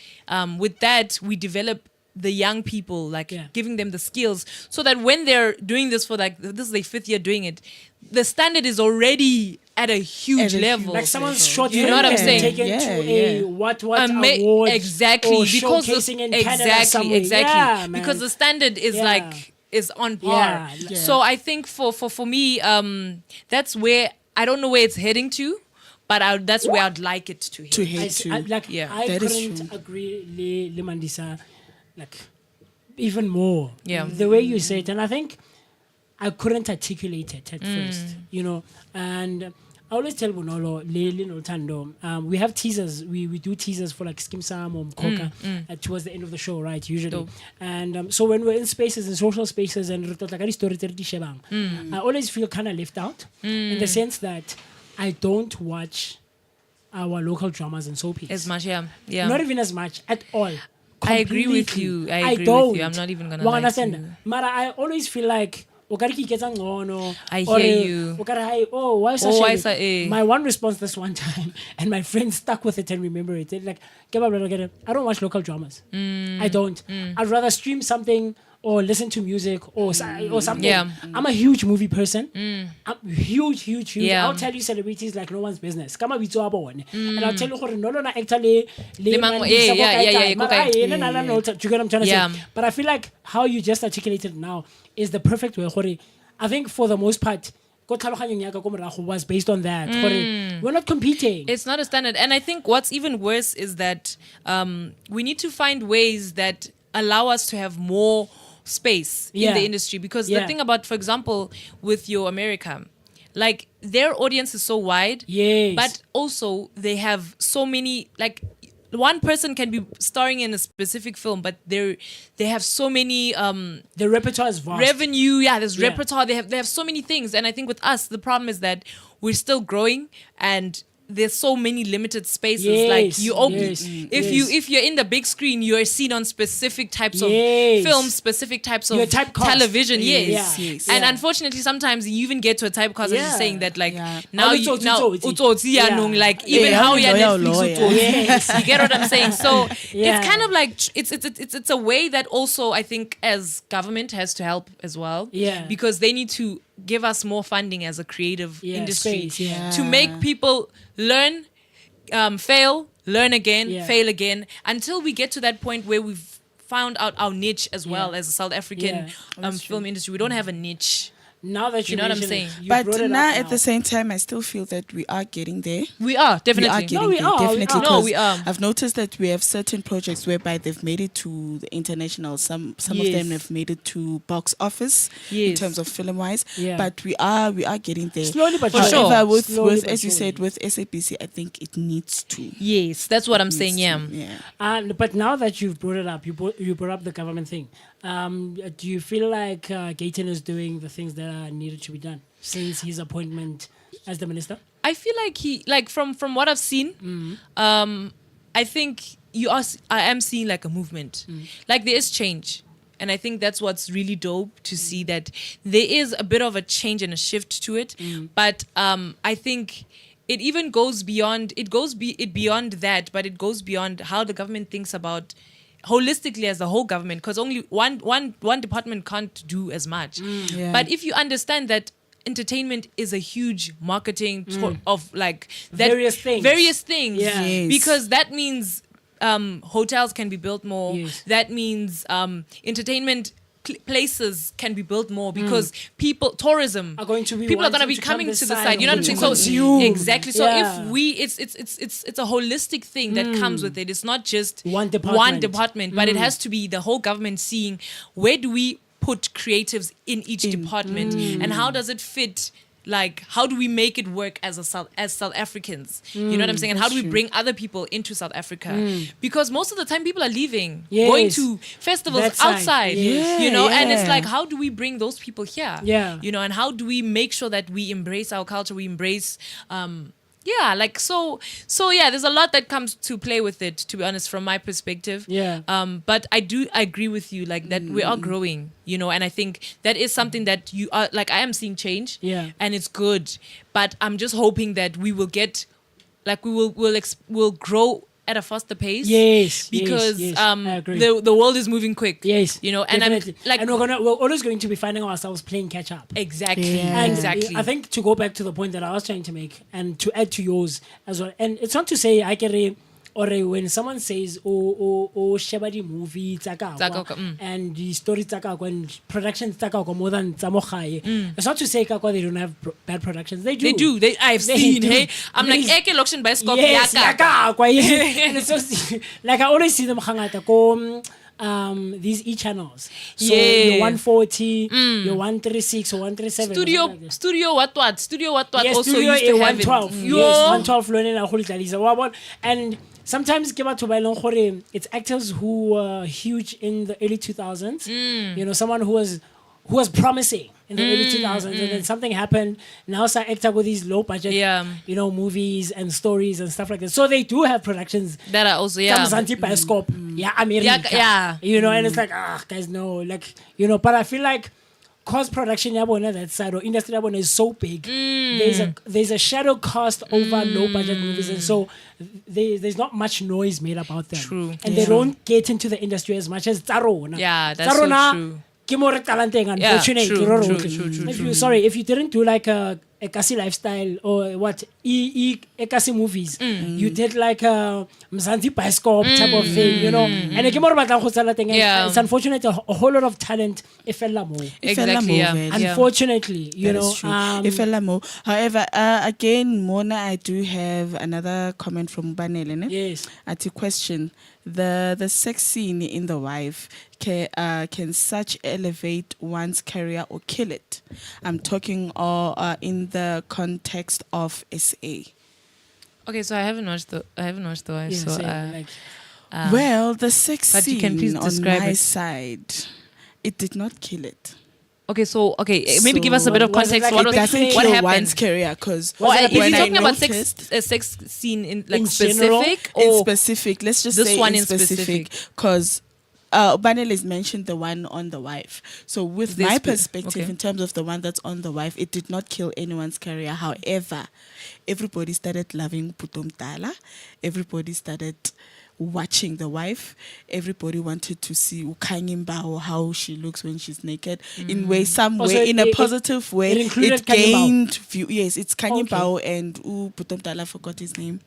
with that we develop the young people, like giving them the skills so that when they're doing this for like this is their 5th year doing it, the standard is already at a huge level. Like someone's short You know what I'm saying? taken to a what award exactly or because showcasing in Canada somewhere. exactly Yeah, man. because the standard is Yeah. like is on par. Yeah. So I think for me that's where I don't know where it's heading to, but that's where I'd like it to head. To head to. I That is couldn't true. agree le Mandisa like even more. Yeah. The way you say it, and I think I couldn't articulate it at first, and I always tell Bonolo, le Tando, we have teasers. We do teasers for like Skeem, Saam or Mkoka towards the end of the show, right? Usually, Dope. and so when we're in spaces, in social spaces, and I always feel kind of left out in the sense that I don't watch our local dramas and soapies As much, yeah. not even as much at all. I agree with Completely. you. I agree don't. with you. I'm not even gonna Well, lie understand. to you. Mara, I always feel like I hear you. Why is Oh, why is that, eh? My one response this one time, and my friend stuck with it and remember it. They're like, I don't watch local dramas. I don't. I'd rather stream something or listen to music or something. Yeah. I'm a huge movie person. I'm huge. Yeah. I'll tell you celebrities like no one's business. Kama bitso a bone. And I'll tell you gore no lona actor le Mandisa yeah, Mara, okay. do you get what I'm trying to Yeah. say? But I feel like how you just articulated now is the perfect way. Gore. I think for the most part, ko tlhaloganyong ya ka ko morago was based on that. Gore, we're not competing. It's not a standard. And I think what's even worse is that we need to find ways that allow us to have more space in the industry. Because the thing about, for example, with your America, like their audience is so wide, but also they have so many, like one person can be starring in a specific film, but they have so many the repertoire is vast. revenue. There's repertoire. They have so many things. And I think with us, the problem is that we're still growing and there's so many limited spaces. Like you open, if you're in the big screen, you're seen on specific types of films, specific types of television. And unfortunately, sometimes you even get to a typecast as you're saying that like now like even how you're Netflix you get what I'm saying. So it's kind of like it's a way that also I think as government has to help as well. Because they need to give us more funding as a creative industry to make people learn, fail, learn again, fail again, until we get to that point where we've found out our niche as well as a South African film industry. We don't have a niche Now that You know what I'm mention it, saying? you But brought it now up at the same time, I still feel that we are getting there. We are We definitely. are getting we there, are, we definitely. are. No, 'cause we are. I've noticed that we have certain projects whereby they've made it to the international. Some of Yes. them have made it to box office in Yes. terms of film wise. Yeah. But we are getting there. Slowly but For surely. sure. However, with Slowly but as you said, surely. with SABC, I think it needs to. Yes, that's what I'm saying. Yeah. Yeah. But now that you've brought it up, you brought up the government thing. Do you feel like Gayton is doing the things that are needed to be done since his appointment as the minister? I feel like from what I've seen, I think I am seeing like a movement. Like there is change. And I think that's what's really dope to see that there is a bit of a change and a shift to it. But I think it even goes beyond, beyond that, but it goes beyond how the government thinks about holistically as the whole government, because only one department can't do as much. Yeah. But if you understand that entertainment is a huge marketing of like that Various things. Yeah. Yes. Because that means hotels can be built more. Yes. That means entertainment places can be built more because tourism Are going to be people are going to wanting be to come coming this to the side side. You know what I'm to saying? consume. Exactly. So Yeah. if it's a holistic thing that comes with it. It's not just One department. but it has to be the whole government seeing where do we put creatives in each department and how does it fit. Like, how do we make it work as South Africans? You know what I'm saying? And how do we bring other people into South Africa? Because most of the time people are leaving, going Yes. to festivals That side. outside, Yes. you know? And it's Yeah. like, how do we bring those people here? Yeah. You know, and how do we make sure that we embrace our culture, we embrace... so yeah, there's a lot that comes to play with it, to be honest, from my perspective. Yeah. But I agree with you, like that we are growing, you know, and I think that is something that you are, like, I am seeing change. Yeah. And it's good. But I'm just hoping that we will get, like, we'll grow at a faster pace. Yes. Because yes. I agree. the world is moving quick. Yes, You know, and definitely. I'm like, and we're always going to be finding ourselves playing catch up. exactly. Yeah. And Exactly. I think to go back to the point that I was trying to make and to add to yours as well. And it's not to say I can or when someone says oh Shabadi movie Tsaka, and the story tsaka and productions tsaka more than Tsamokhai. It's not to say kakwa they don't have bad productions. They do. I've They seen. do. Hey, I'm like, Yes. Eke Lokshin by Scope Yes, Yaka. yakakwa, yes. And it's so, like I always see them hangata ko these e-channels. So Yeah. your 140, your 136 or 137. Studio what? Yes, also studio used to have 112. it. Yes, 112 learning a whole Talisa. And sometimes it's actors who were huge in the early 2000s. You know, someone who was promising in the early 2000s, and then something happened. Now some actor with these low budget, you know, movies and stories and stuff like that. So they do have productions That are also, yeah. Bioscope, America, Yeah. you know, and it's like, guys, no, like, you know, but I feel like cause production yabona that side or industry yabona is so big, there's a shadow cast over low budget movies, and so there's not much noise made about them. True. And they don't get into the industry as much as Tsarona. Yeah, that's so true. Unfortunately, if you didn't do like a Kasi lifestyle or what a Kasi movies, you did like a Mzansi Bioscope type of thing, you know. And it's unfortunate a whole lot of talent Exactly, yeah. Unfortunately, you know. However, again, Mona, I do have another comment from Banele. Yes. At a question, the sex scene in The Wife can such elevate one's career or kill it? I'm talking in the context of SA. Okay, so I haven't watched the Wife. Yeah, so same, well, the sex but you can please scene on describe my it. side, it did not kill it. Okay, so maybe give us a bit of was it context. like what it was doesn't what Kill happened? one's career, because If you're when I talking about noticed- sex scene in like In general? specific, in or specific, let's just this say one in in specific, because Banel has mentioned the one on The Wife. So with This my spe- perspective, okay. in terms of the one that's on The Wife, it did not kill anyone's career. However, everybody started loving Putom Tala. Everybody started watching The Wife. Everybody wanted to see Ukanyimba or how she looks when she's naked. In way, some Also, way, in a it- positive way, it included it Kanyibao. gained view. Yes, it's Kanyibao and Putom Tala, I forgot his name.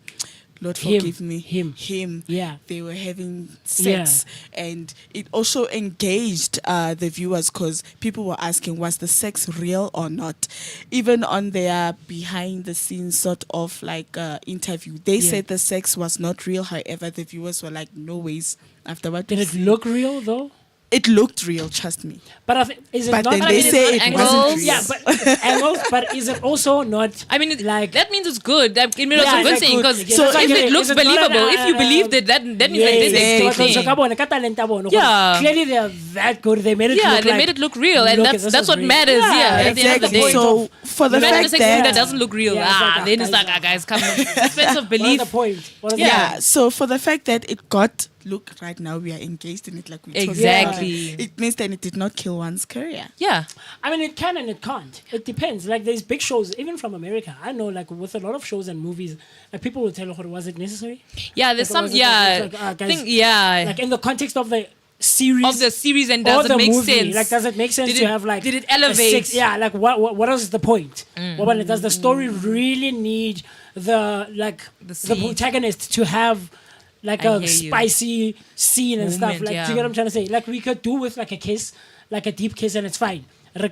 Lord forgive me. Him. Yeah. They were having sex. And it also engaged the viewers because people were asking, was the sex real or not? Even on their behind the scenes sort of like interview, they said the sex was not real. However, the viewers were like, no ways. After what did it look real though? It looked real, trust me. But is it but not? Then they say it wasn't real. Yeah, but angles. But is it also not? I mean, like that means it's good. I mean, it's a good thing because so if it looks believable, if you believe that, then it's like this thing. Yeah, clearly they're that good. They made it. Yeah, look they made it look real, and that's what matters. Yeah, at the end of the day. So for the fact that doesn't look real, then it's like, guys, come on. Defense of belief. What is the point? Yeah. So for the fact that it got. Look, right now we are engaged in it like we exactly. It means that it did not kill one's career. Yeah. I mean, it can and it can't. It depends. Like, there's big shows, even from America. I know, like, with a lot of shows and movies, like, people will tell, was it necessary? Yeah, there's like, some, like, in the context of the series. And does it make sense? Like, does it make sense to have, like... Did it elevate? Like, what else is the point? Does the story really need the protagonist to have... like a spicy scene and stuff. Like, do you get what I'm trying to say? Like, we could do with like a kiss, like a deep kiss, and it's fine. They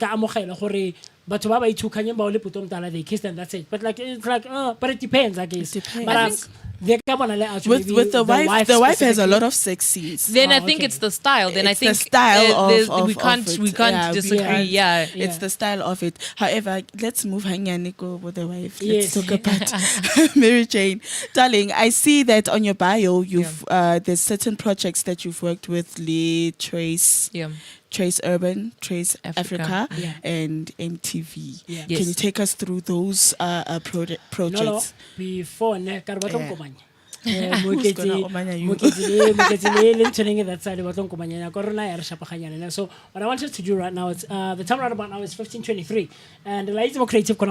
kissed and that's it. But like, it's like, but it depends, I guess. It depends. But with the wife has a lot of sex scenes. Then I think it's the style. Then it's I think the style we can't disagree. Yeah, it's the style of it. However, let's move Hanyaniko with the wife. Let's talk about Mary Jane, darling. I see that on your bio, you've there's certain projects that you've worked with Lee, Trace. Trace Urban, Trace Africa, and MTV. Yeah. Can you take us through those projects? No, before so what I wanted to do right now is the time right about now is 15:23 and the lights more creative we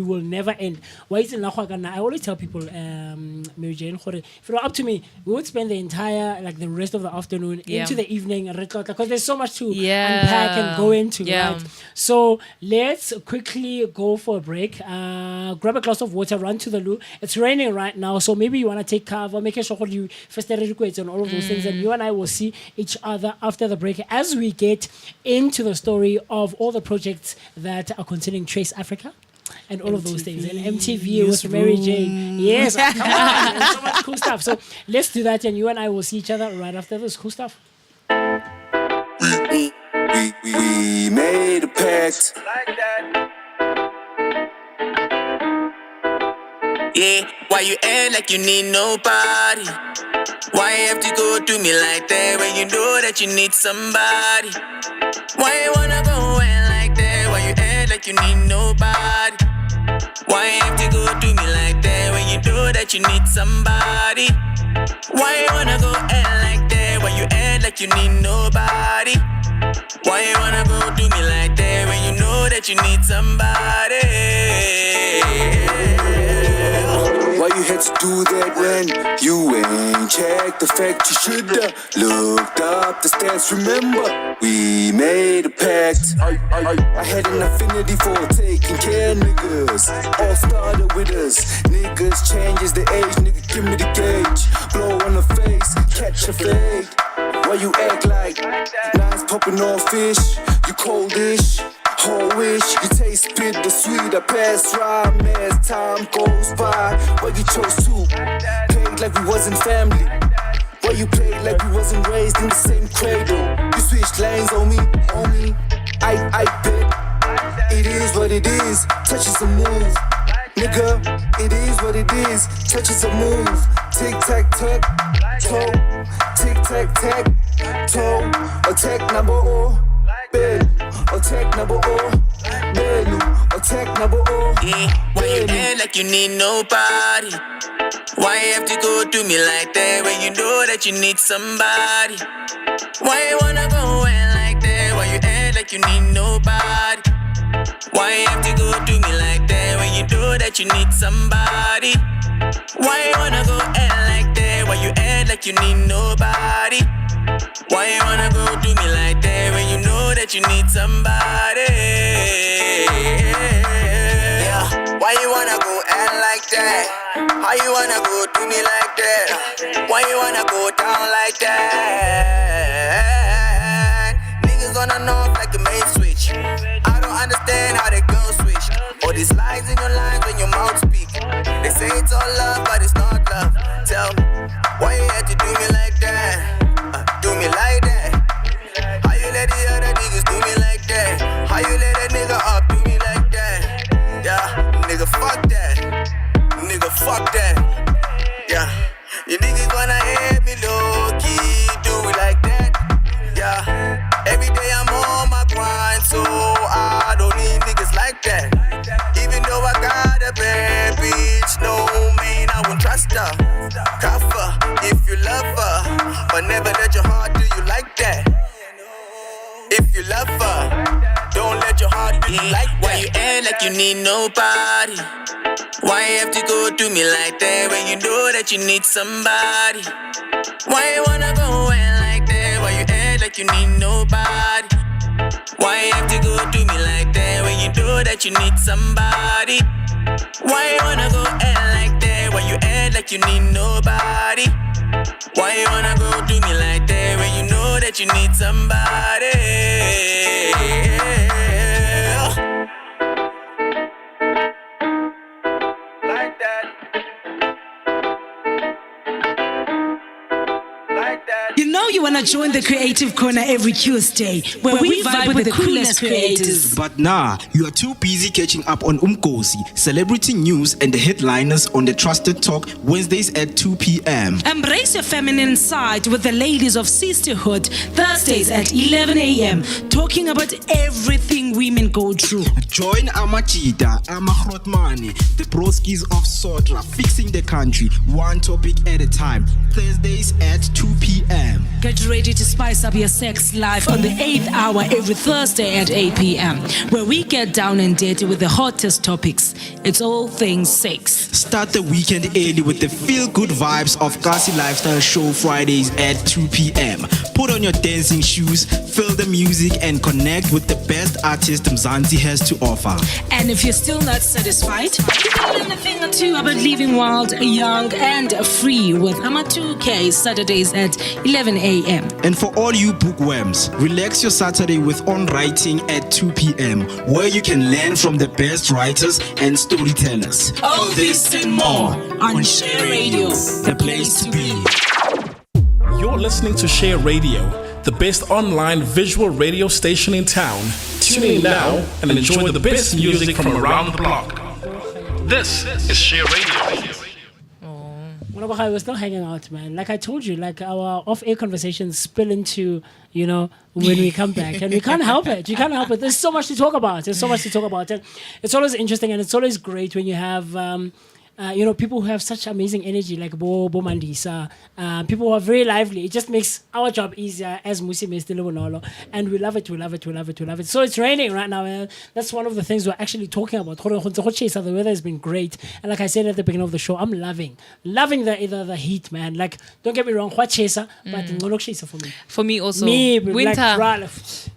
will never end. I always tell people Mary Jane, if it were up to me, we would spend the entire like the rest of the afternoon into the evening because there's so much to unpack and go into, right? So let's quickly go for a break, grab a glass of water, run to the loo. It's raining right now, so maybe you want to take cover, make sure you first request and all of those things, and you and I will see each other after the break as we get into the story of all the projects that are concerning Trace Africa and all of those things, and MTV with Mary Jane. Yes, come on, there's so much cool stuff. So let's do that, and you and I will see each other right after this cool stuff. We made a pact like that. Yeah, why you act like you need nobody? Why you have to go do me like that when you know that you need somebody? Why you wanna go in like that? Why you act like you need nobody? Why you have to go do me like that when you know that you need somebody? Why you wanna go in like that? Why you act like you need nobody? Why you wanna go do me like that when you know that you need somebody? Why you had to do that when you ain't checked the fact you should've looked up the stats? Remember, we made a pact. I had an affinity for taking care of niggas. All started with us. Niggas changes the age, nigga give me the gauge. Blow on the face, catch a fade. Why you act like nines popping off fish? You coldish. Whole wish you taste bitter, sweet, I pass rhyme as time goes by. Why you chose to play like we wasn't family? Why you played like we wasn't raised in the same cradle? You switched lanes on me, I bet it is what it is, touch is a move. Nigga, it is what it is, touch is a move. Tic tac toe, tic tac tac toe, attack number oh. Ben, attack number oh, Ben, attack number oh. Yeah, why you act like you need nobody? Why you have to go do me like that when you know that you need somebody? Why you wanna go in like that? Why you act like you need nobody? Why you have to go do me like that when you know that you need somebody? Why you wanna go in like that? Why you act like you need nobody? Why you wanna go do me like that when you know that you need somebody? Yeah. Why you wanna go act like that? How you wanna go do me like that? Why you wanna go down like that? Niggas on and off like a main switch. I don't understand how they go switch. All these lies in your lines when your mouth speak. They say it's all love, but it's not love. Tell me, why you had to do me like that? Do me like that. How you let the other niggas do me like that? How you let that nigga up do me like that? Yeah, nigga, fuck that. Nigga, fuck that. Yeah, you niggas wanna hit me low key, do it like that. Yeah, every day I'm on my grind, so I don't need niggas like that. Even though I got a bad bitch, no man, I won't trust her. Cuff her if you love her, but never let your heart do you like that. If you love her, don't let your heart do you like that. Why you act like you need nobody? Why you have to go do me like that when you know that you need somebody? Why you wanna go in like that? Why you act like you need nobody? Why you have to go do me like that when you know that you need somebody? Why you wanna go act like that? Why you act like you need nobody? Why you wanna go do me like that when you know that you need somebody? Like that. Like that. You know you want to join the Creative Corner every Tuesday, where we vibe with the coolest creators. But nah, you are too busy catching up on Cosy, celebrity news and the headliners on the Trusted Talk Wednesdays at 2 p.m. Embrace your feminine side with the ladies of Sisterhood Thursdays at 11 a.m. talking about everything women go through. Join Amachita, Amahrotmane, the broskies of Sotra, fixing the country, one topic at a time. Thursdays at 2 p.m. Get ready to spice up your sex life on the 8th hour every Thursday at 8 p.m. where we get down and dirty with the hottest topics. It's all things sex. Start the weekend early with the feel-good vibes of Cosy Lifestyle Show Fridays at 2 p.m. Put on your dancing shoes, feel the music and connect with the best artist Mzansi has to offer. And if you're still not satisfied, you can learn a thing or two about living wild, young and free with Ama 2K Saturdays at 11 a.m. And for all you bookworms, relax your Saturday with On Writing at 2 p.m. where you can learn from the best writers and storytellers. All this and more on Share Radio, the place to be. You're listening to Share Radio, the best online visual radio station in town. Tune in now and enjoy the best music from around the block. This is Share Radio. We're still hanging out, man. Like I told you, like our off-air conversations spill into, when we come back. And we can't help it. You can't help it. There's so much to talk about. And it's always interesting and it's always great when you have... people who have such amazing energy like Bo Mandisa, people who are very lively. It just makes our job easier as Mooce Mist, Bonolo, and we love it. So it's raining right now, and that's one of the things we're actually talking about. The weather has been great, and like I said at the beginning of the show, I'm loving the heat, man. Like, don't get me wrong, but for me. For me also. Winter. Like,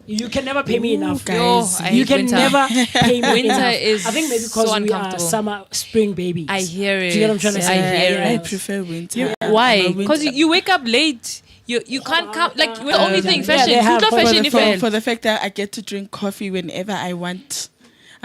you can never pay me enough, guys. You can never pay me enough. Winter is I think maybe because so we are uncomfortable. summer, spring babies. I hear it. Do you get what I'm trying to say? I hear I it. prefer winter. Why? Because you wake up late. You can't come. Like, the only thing, fashion. For the fact that I get to drink coffee whenever I want.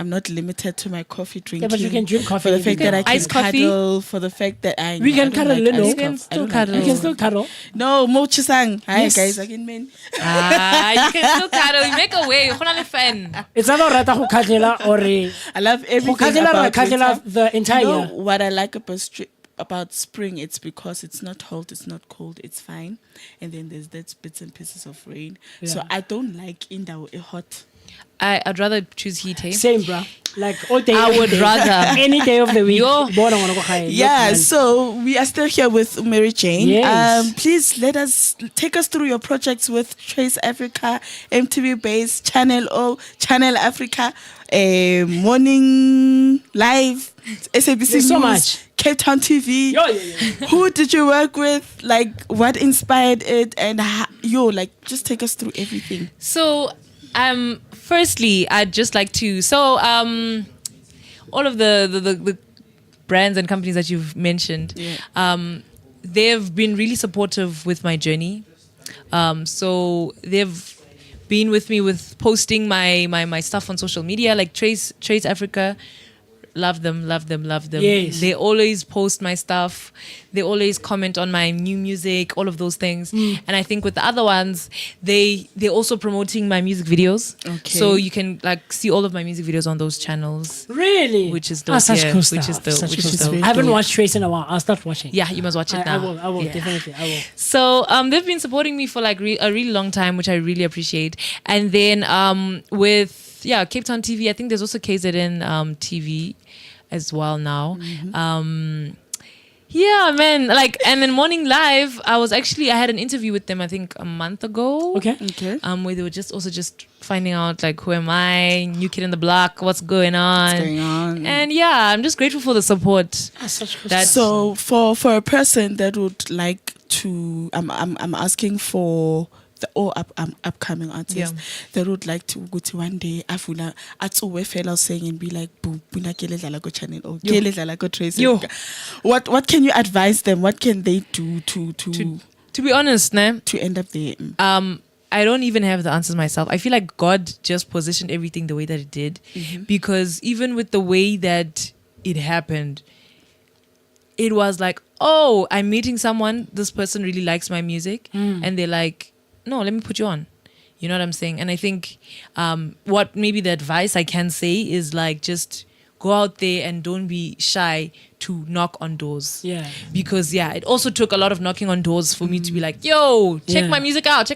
I'm not limited to my coffee drinking. Yeah, but you can drink coffee. For the fact that I can iced coffee? cuddle. For the fact that I... We can cuddle, like You can still cuddle. You can still cuddle. No, Mochisang. Hi, Yes. guys. Again, man. You can still cuddle. You make a way. You're not a fan. It's not rata go kadlela or I love everything about winter. the entire You know year. what I like about spring? It's because it's not hot, it's not cold, it's fine. And then there's that bits and pieces of rain. So I don't like hot. I'd rather choose heat. Hey? Same, bro. Like all day. I every would day. rather. Any day of the week. Yo. Yeah, so we are still here with Mary Jane. Yes. Please take us through your projects with Trace Africa, MTV Base, Channel O, Channel Africa, Morning Live, SABC There's News, so much. Cape Town TV. Yo. Who did you work with? Like, what inspired it? And just take us through everything. So, firstly, I'd just like to all of the brands and companies that you've mentioned, they've been really supportive with my journey. So they've been with me with posting my stuff on social media, like Trace Africa. Love them. Yes. They always post my stuff. They always comment on my new music, all of those things. And I think with the other ones, they're also promoting my music videos. Okay. So you can like see all of my music videos on those channels. Really? Which is dope. Such cool stuff. Which is dope. Such Which cool is stuff. dope. I haven't watched Trace in a while. I'll start watching. Yeah, you must watch it now. I will, Yeah. definitely. I will. So they've been supporting me for like a really long time, which I really appreciate. And then with Cape Town TV, I think there's also KZN TV as well now. Yeah, man. Like, and then Morning Live, I had an interview with them, I think a month ago. Okay. Where they were just finding out like, who am I, new kid in the block, what's going on. And yeah, I'm just grateful for the support. Such cool That's- So for a person that would like to, I'm asking for the all upcoming artists that would like to go to one day afuna atsuwe fela saying and be like buna kele dlala go channel or kele dlala go Trace. What can you advise them? What can they do to be honest, to end up there? I don't even have the answers myself. I feel like God just positioned everything the way that it did, because even with the way that it happened, it was like, oh, I'm meeting someone, this person really likes my music, and they're like, no, let me put you on. You know what I'm saying? And I think what maybe the advice I can say is like, just go out there and don't be shy to knock on doors. Yeah. Because it also took a lot of knocking on doors for me to be like, yo, check my music out.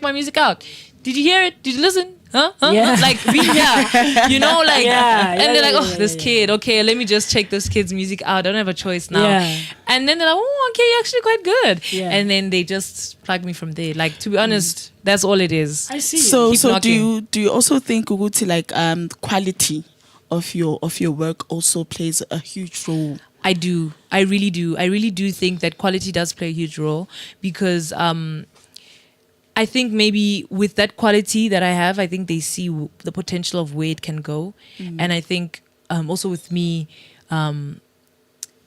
Did you hear it? Did you listen? Huh? Yeah. Like, be here. You know, like, and they're like, oh, this yeah. kid. Okay, let me just check this kid's music out. I don't have a choice now. Yeah. And then they're like, oh, okay, you're actually quite good. Yeah. And then they just plug me from there. Like, to be honest, that's all it is. I see. So Keep knocking. do you also think Uguti like quality of your work also plays a huge role? I do. I really do. I really do think that quality does play a huge role, because I think maybe with that quality that I have, I think they see the potential of where it can go. And I think also with me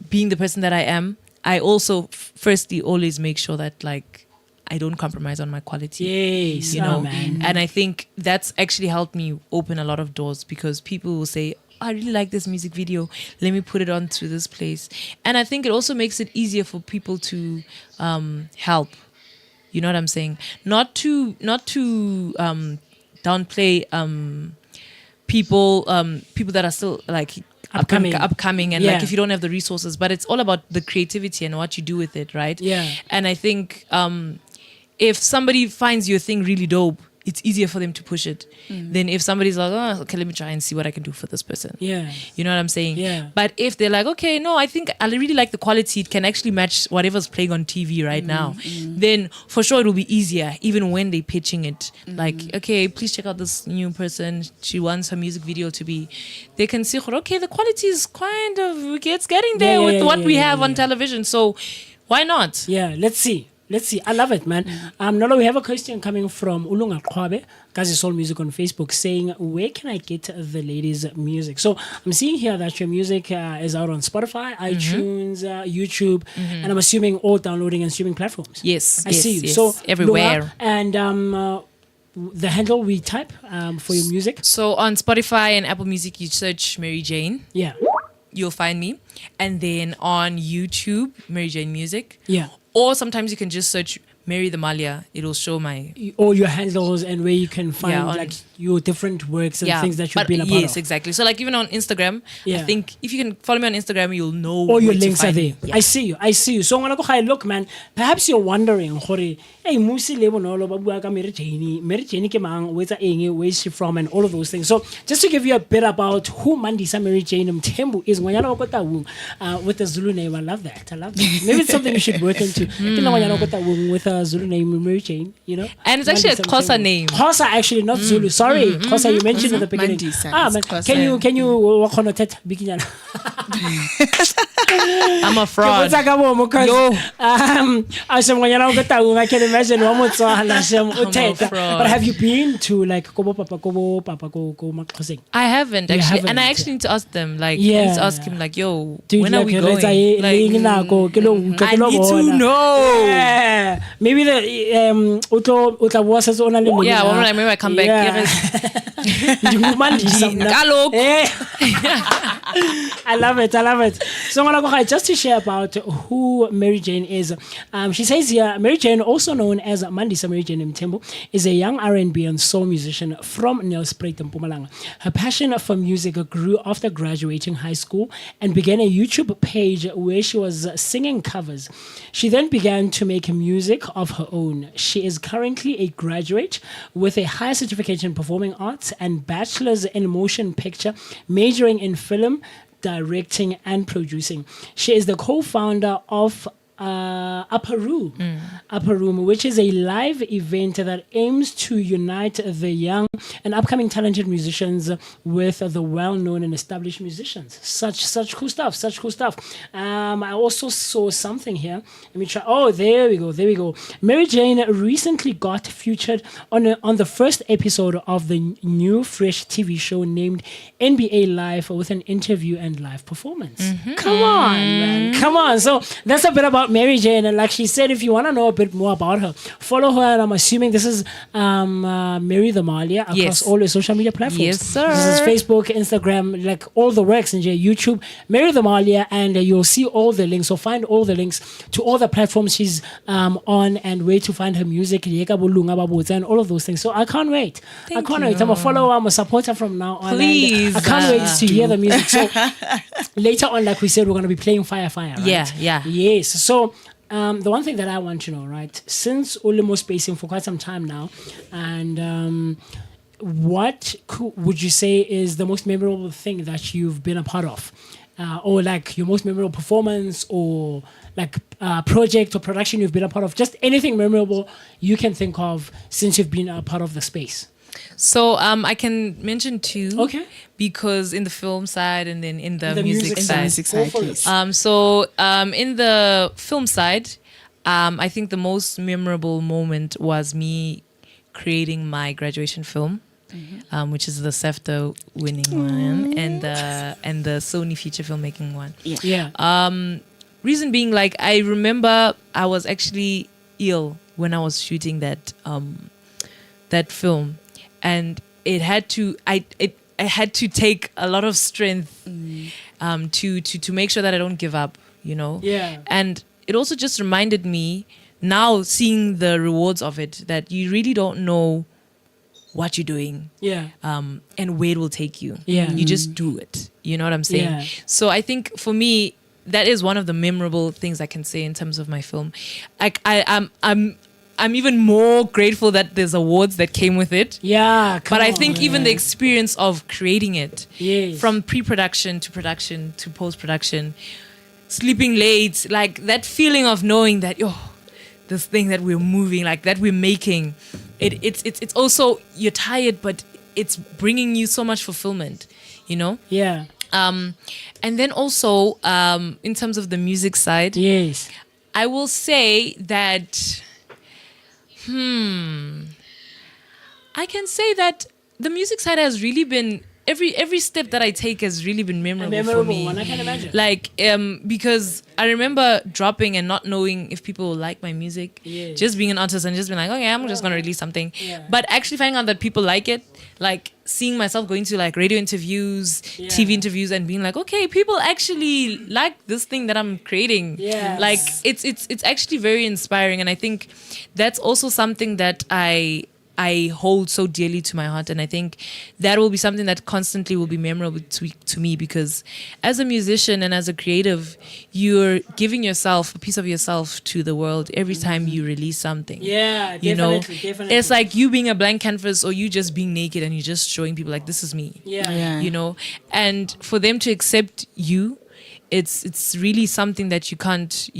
being the person that I am, I also firstly always make sure that like I don't compromise on my quality. Yes, you know. man. And I think that's actually helped me open a lot of doors, because people will say, I really like this music video, let me put it onto this place. And I think it also makes it easier for people to help. You know what I'm saying? Not to downplay people that are still like upcoming and like if you don't have the resources, but it's all about the creativity and what you do with it, right? Yeah. And I think if somebody finds your thing really dope, it's easier for them to push it than if somebody's like, oh, okay, let me try and see what I can do for this person. Yeah. You know what I'm saying? Yeah. But if they're like, okay, no, I think I really like the quality, it can actually match whatever's playing on TV right now, then for sure it will be easier, even when they're pitching it. Like, okay, please check out this new person. She wants her music video to be, they can see, okay, the quality is kind of, it's getting there with what we have on television. So why not? Yeah, let's see. I love it, man. Nolo, we have a question coming from Ulunga Kwabe, Kazi Soul Music on Facebook, saying, where can I get the ladies' music? So I'm seeing here that your music is out on Spotify, iTunes, YouTube, and I'm assuming all downloading and streaming platforms. Yes, I see you. yes, So everywhere. Lunga, and the handle we type for your music? So on Spotify and Apple Music, you search Mary Jane. Yeah. You'll find me. And then on YouTube, Mary Jane Music. Yeah. Or sometimes you can just search Mary the Malia. It'll show my... all your handles and where you can find on- like your different works and things that you've been a part Yes, of. exactly. So like even on Instagram, Yeah. I think if you can follow me on Instagram, you'll know All where your to links are find there. me. Yeah. I see you. So I'm gonna go high. Look, man. Perhaps you're wondering, hey, Mooce le Bonolo ba bua ka Mary Jane. Mary Jane ke mang? Where's she from? And all of those things. So just to give you a bit about who Mandisa Mary Jane Mthembu is, with the Zulu name. I love that. Maybe it's something you should work into. With a Zulu name, Mary Jane. You know. And it's actually a Mandisa Xhosa Mthembu. name. Xhosa, actually, not Zulu. Sorry, Xhosa. You mentioned in the beginning. Mandisa, Man, it's Xhosa. can you walk on a tet bikinyana? I'm a fraud. I can imagine one more time. But have you been to like Kobo Papa Makhoseng? I haven't actually, haven't. And I actually need to ask them. Like, Yeah. I need to ask him. Like, yo, Dude, when are like, we going? Like, I need to know. Yeah. Maybe the utla was as only. Yeah, when I come back. Yeah. I love it. So just to share about who Mary Jane is. She says here, Mary Jane, also known as Mandisa Mary Jane Mthembu, is a young R&B and soul musician from Nelspruit in Mpumalanga. Her passion for music grew after graduating high school and began a YouTube page where she was singing covers. She then began to make music of her own. She is currently a graduate with a higher certification in performing arts and bachelor's in motion picture, majoring in film, directing and producing. She is the co-founder of Upper Room, which is a live event that aims to unite the young and upcoming talented musicians with the well-known and established musicians. Such cool stuff. I also saw something here. Let me try. Oh, there we go. Mary Jane recently got featured on the first episode of the new fresh TV show named NBA Live with an interview and live performance. Come on, man. Come on. So that's a bit about Mary Jane, and like she said, if you want to know a bit more about her, follow her. And I'm assuming this is Mary the Malia across all the social media platforms. Yes, sir. This is Facebook, Instagram, like all the works, and YouTube, Mary the Malia, and you'll see all the links. So find all the links to all the platforms she's on, and where to find her music, and all of those things. So I can't wait. I'm a follower. I'm a supporter from now on. Please, I can't wait to hear the music. So later on, like we said, we're going to be playing Fire, right? Yeah. Yes. So the one thing that I want to know, right, since Ulimo spacing for quite some time now, and what would you say is the most memorable thing that you've been a part of? Or like your most memorable performance, or like project or production you've been a part of? Just anything memorable you can think of since you've been a part of the space. So I can mention two. Okay. Because in the film side and then in the music side. In the film side, I think the most memorable moment was me creating my graduation film, which is the SAFTA winning one and the Sony feature filmmaking one. Yeah. Reason being, like, I remember I was actually ill when I was shooting that film, and it had to I had to take a lot of strength to make sure that I don't give up, Yeah. And it also just reminded me, now seeing the rewards of it, that you really don't know what you're doing. Yeah. And where it will take you. Yeah. You just do it. You know what I'm saying? Yeah. So I think for me, that is one of the memorable things I can say in terms of my film. Like I'm even more grateful that there's awards that came with it. Yeah, but I think even the experience of creating it, yes, from pre-production to production to post-production, sleeping late, like that feeling of knowing that, this thing that we're moving, like that we're making, it's also, you're tired, but it's bringing you so much fulfillment, Yeah. And then also, in terms of the music side, yes, I will say that. I can say that the music side has really been, every step that I take has really been memorable for me. One, I can imagine. Like, because I remember dropping and not knowing if people will like my music. Yes. Just being an artist and just being like, okay, I'm just going to release something. Yeah. But actually finding out that people like it, like seeing myself going to like radio interviews, TV interviews, and being like, okay, people actually like this thing that I'm creating. Yes. Like it's actually very inspiring, and I think that's also something that I hold so dearly to my heart, and I think that will be something that constantly will be memorable to me, because as a musician and as a creative, you're giving yourself a piece of yourself to the world every time you release something. Yeah, definitely. It's like you being a blank canvas, or you just being naked and you're just showing people like, this is me. Yeah. And for them to accept you, it's really something that you can't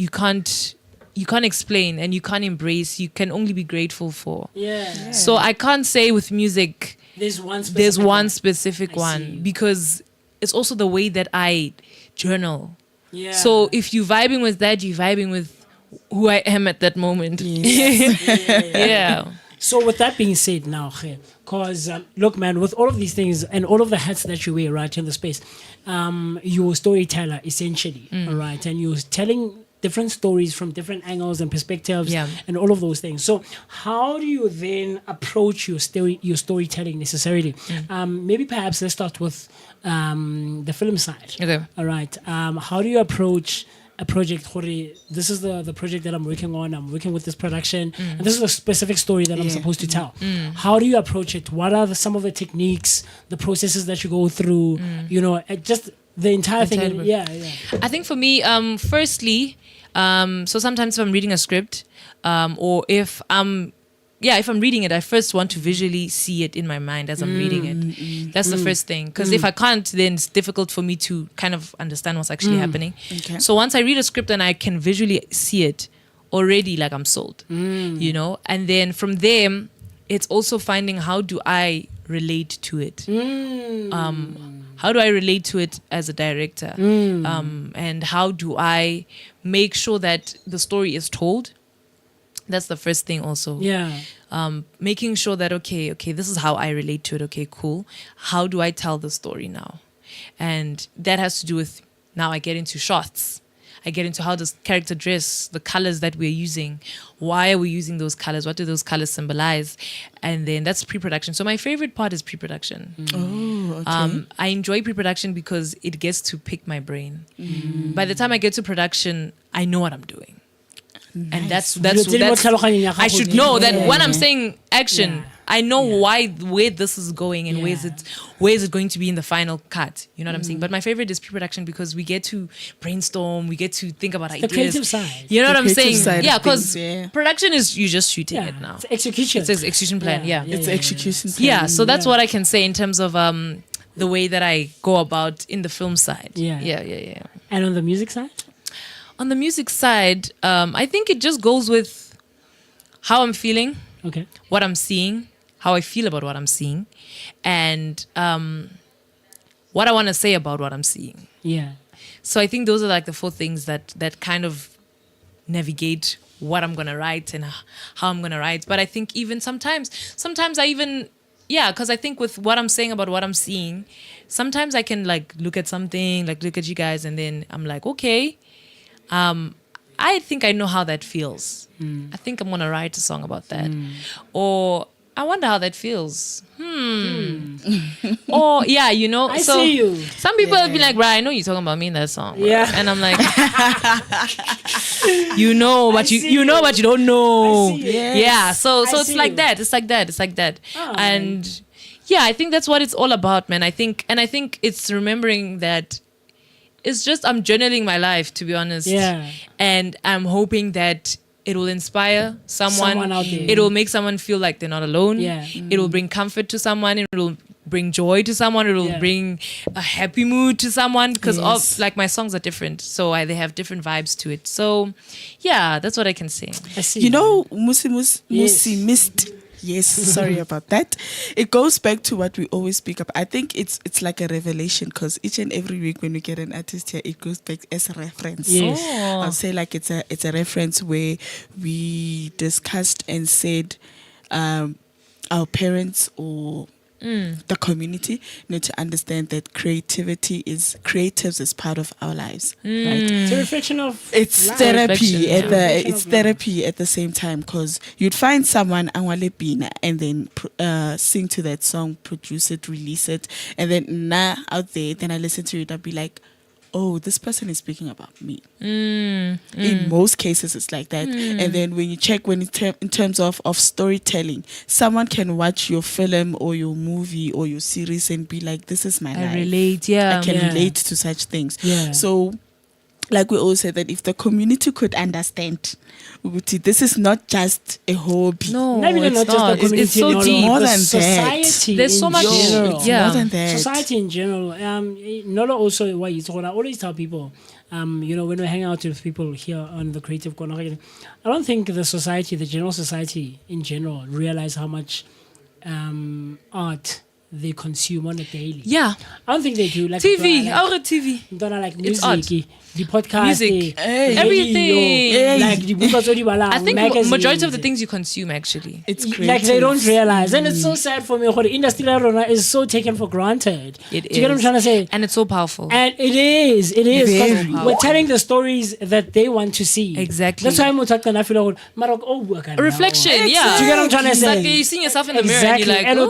explain and you can't embrace. You can only be grateful for. Yeah. So I can't say with music there's one specific one, because it's also the way that I journal. Yeah. So if you're vibing with that, you're vibing with who I am at that moment. Yeah. So with that being said now, because look, man, with all of these things and all of the hats that you wear right in the space, you're a storyteller essentially, all right? And you're telling different stories from different angles and perspectives and all of those things. So how do you then approach your storytelling necessarily? Maybe perhaps let's start with the film side. Okay. All right. How do you approach a project? This is the project that I'm working on. I'm working with this production, and this is a specific story that I'm supposed to tell. How do you approach it? What are some of the techniques, the processes that you go through? You know, just the entire thing. I think for me, firstly, so sometimes if I'm reading a script, or if I'm reading it, I first want to visually see it in my mind as I'm reading it. That's the first thing. Because if I can't, then it's difficult for me to kind of understand what's actually happening. Okay. So once I read a script and I can visually see it, already like I'm sold, you know? And then from there, it's also finding how do I relate to it? How do I relate to it as a director? And how do I make sure that the story is told? That's the first thing also. Yeah. Making sure that, okay, this is how I relate to it. Okay, cool. How do I tell the story now? And that has to do with, now I get into shots. I get into how does character dress, the colors that we're using. Why are we using those colors? What do those colors symbolize? And then that's pre-production. So my favorite part is pre-production. Oh, okay. I enjoy pre-production because it gets to pick my brain. By the time I get to production, I know what I'm doing. Nice. And that's I should know that when I'm saying action, I know where this is going and where is it going to be in the final cut. You know what I'm saying? But my favorite is pre-production because we get to brainstorm, we get to think about ideas. The creative side. You know what I'm saying? Yeah, because production is you just shooting it now. It's execution. It's execution plan. It's execution plan. Yeah, so that's what I can say in terms of the way that I go about in the film side. Yeah. And on the music side? On the music side, I think it just goes with how I'm feeling, what I'm seeing, how I feel about what I'm seeing, and what I want to say about what I'm seeing. Yeah. So I think those are like the 4 things that kind of navigate what I'm going to write and how I'm going to write. But I think even sometimes I even... Yeah, because I think with what I'm saying about what I'm seeing, sometimes I can like look at something, like look at you guys, and then I'm like, okay... I think I know how that feels. I think I'm gonna write a song about that. Or I wonder how that feels. Or you know. I see you. Some people will be like, "Right, I know you're talking about me in that song." Right? Yeah. And I'm like, you know, but you know, but you don't know. Yeah. So it's like that. It's like that. Oh, and I think that's what it's all about, man. I think it's remembering that. It's just I'm journaling my life, to be honest. Yeah. And I'm hoping that it will inspire someone out there. It will make someone feel like they're not alone. Yeah. It will bring comfort to someone. It will bring joy to someone. It will bring a happy mood to someone because of like my songs are different. So they have different vibes to it. So that's what I can say. I see. You know, Mooce Mist. Yes, sorry about that. It goes back to what we always speak about. I think it's like a revelation because each and every week when we get an artist here, it goes back as a reference. Yes. I'll say like it's a reference where we discussed and said our parents or the community need to understand that creatives is part of our lives. Right? It's a reflection of it's life. therapy Reflection it's therapy at the same time because you'd find someone anwalepina and then sing to that song, produce it, release it, and then out there, then I listen to it, I'd be like, oh, this person is speaking about me. In most cases, it's like that. And then when you check in terms of storytelling, someone can watch your film or your movie or your series and be like, this is my life. I relate, I can relate to such things. Yeah. So, like we always say that if the community could understand, this is not just a hobby. No, Not even it's not just not. the community. It's so deep. More The than that. society. There's so in much. general. It's more than that. Society in general. Not also what you told. I always tell people, you know, when we hang out with people here on the Creative Corner, I don't think the society, the general society in general, realize how much art they consume on a daily. Yeah. I don't think they do. Like TV, like, our TV. don't like It's art. music. the podcast, music, the everything. radio, like the books I think magazines. majority of the things you consume actually. It's like they don't realize, and it's so sad for me. The industry is so taken for granted. It Do you get what I'm trying to say? And it's so powerful. And it is. Very. 'Cause we're telling the stories that they want to see. Exactly. That's why I'm talking. I feel like, A reflection, yeah. Do you get what I'm trying to It's say? like you seeing yourself in the mirror and you're like, And oh.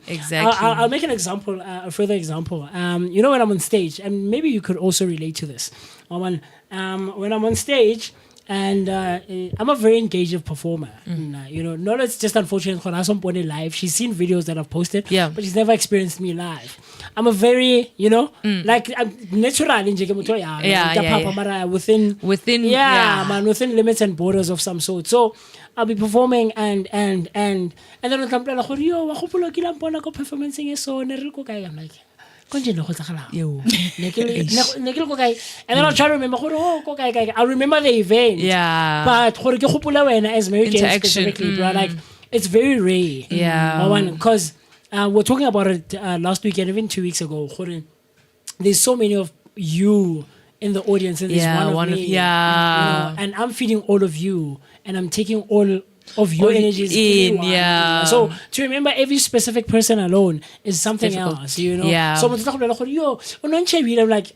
Exactly. I'll make an example, a further example. You know, when I'm on stage, and maybe you could also relate to this. When I'm on stage, and I'm a very engaged performer. You know, not it's just unfortunate because I saw Bonnie live. She's seen videos that I've posted, but she's never experienced me live. I'm a very, you know, like I'm natural in within limits and borders of some sort. So I'll be performing and then when I'm like, yo, wa gopola ke la mpona ko performancing e so ne re ko kae. I'm like, and then I'll try to remember, I'll remember the event. Yeah. But as Mary Jane specifically, bro, like it's very rare. Yeah. Because we're talking about it last week and even 2 weeks ago. There's so many of you in the audience, and there's one of me. You know, and I'm feeding all of you, and I'm taking all of your energies in. So to remember every specific person alone is something difficult. else, you know. Yeah. So yo, I'm like,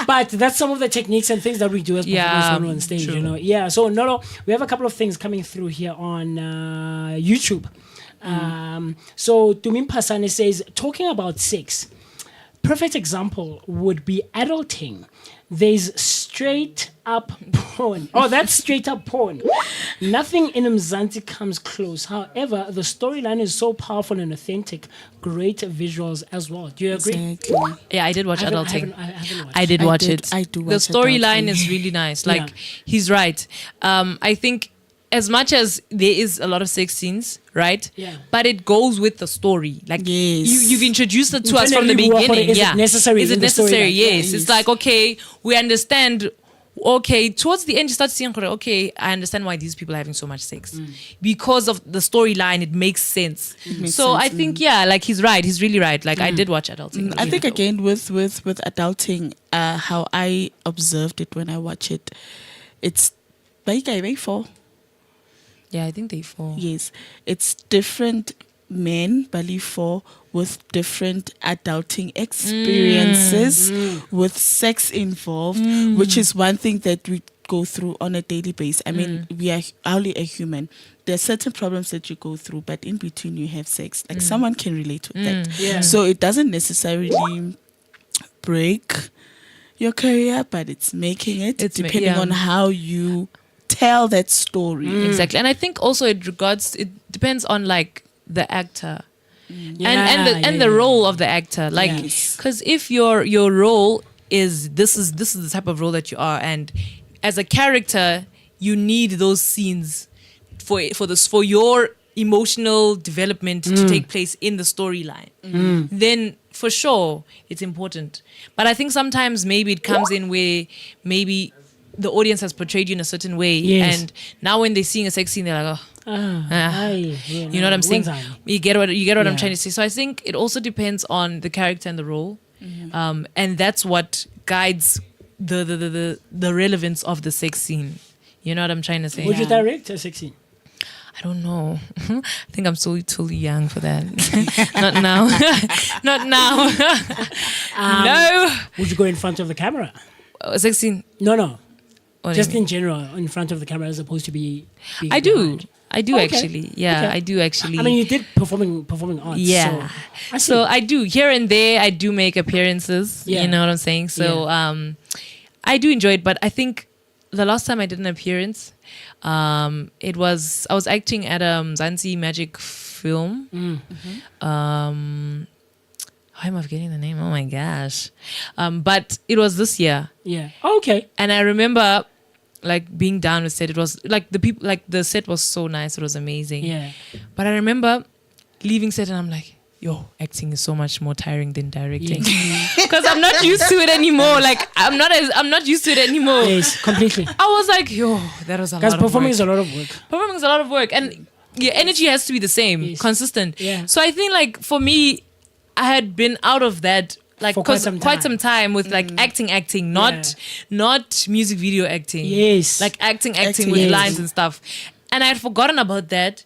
but that's some of the techniques and things that we do as performers on stage, you know. Yeah. So we have a couple of things coming through here on YouTube. So Tumin Pasane says, talking about sex, perfect example would be adulting. There's straight up porn. Oh, that's straight up porn. Nothing in Mzansi comes close. However, the storyline is so powerful and authentic. Great visuals as well. Do you agree? Exactly. Yeah, I did watch Adulting. I haven't watched. I did watch it. I do watch the storyline Adulting. is really nice. Like, he's right. I think as much as there is a lot of sex scenes, right? Yeah. But it goes with the story. Like, Yes. you've introduced it to us from the Internally, beginning. is it necessary Is in it the necessary? storyline? Yes. Yes. It's like, okay, we understand. Okay, towards the end, you start seeing, okay, I understand why these people are having so much sex. Because of the storyline, it makes sense. So I think, like he's right. He's really right. Like, I did watch Adulting. I think again with Adulting, how I observed it when I watch it, it's by 4. Yeah, I think they fall. Yes, it's different men, Bali 4, with different adulting experiences, with sex involved, which is one thing that we go through on a daily basis. I mean, we are only a human. There are certain problems that you go through, but in between you have sex. Like someone can relate to that. Yeah. So it doesn't necessarily break your career, but it's making it, depending on how you tell that story. Exactly. And I think also it depends on like the actor and the role of the actor. Like, because if your role is this is the type of role that you are, and as a character you need those scenes for your emotional development to take place in the storyline, then for sure it's important. But I think sometimes maybe it comes in where maybe the audience has portrayed you in a certain way, and now when they're seeing a sex scene, they're like, you know what I'm saying? You get what I'm trying to say. So I think it also depends on the character and the role, and that's what guides the relevance of the sex scene. You know what I'm trying to say? Would you direct a sex scene? I don't know. I think I'm so too young for that. Not now. Not now. No. Would you go in front of the camera? A sex scene? No. What Just do you in general, in front of the camera, as opposed to being I do. behind. I do Okay. actually. Yeah, Okay. I do actually. I mean, you did performing arts. Yeah. So I do. Here and there, I do make appearances. Yeah. You know what I'm saying? So I do enjoy it. But I think the last time I did an appearance, I was acting at a Zanzi Magic film. How am I forgetting the name? Oh my gosh. But it was this year. Yeah. Oh, okay. And I remember like being down with set. It was like the set was so nice. It was amazing. Yeah. But I remember leaving set and I'm like, yo, acting is so much more tiring than directing. Because I'm not used to it anymore. Like I'm not used to it anymore. Yes, completely. I was like, yo, that was a lot of work. Because performing is a lot of work. Performing is a lot of work. And your energy has to be the same, consistent. Yeah. So I think like for me, I had been out of that like For quite some time with like acting, not music video acting. Yes. Like acting with yes. lines and stuff. And I had forgotten about that.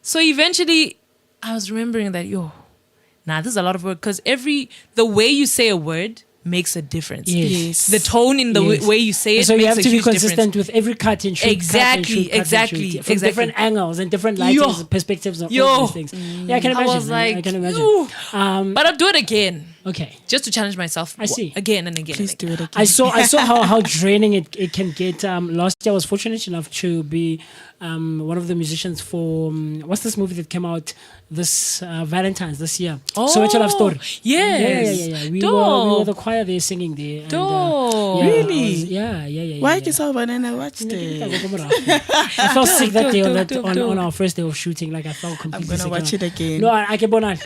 So eventually I was remembering that, this is a lot of work, because the way you say a word makes a difference. Yes. The tone in the way you say it so makes you have a to be huge consistent difference. with every cut and shoot. Exactly. From different angles and different lighting perspectives and all these things. Yeah, I can imagine. I was like, I can imagine. But I'll do it again. Okay. Just to challenge myself. I see. Again and again. Please do it again. I saw how draining it can get. Last year I was fortunate enough to be one of the musicians for what's this movie that came out this Valentine's this year? So it's a love story. Yes. Yeah. We were the choir there singing there. And, Really? Yeah. Why can someone and I watched it? I felt sick that day on our first day of shooting. Like I felt completely sick. I'm gonna watch it again. No, I can on.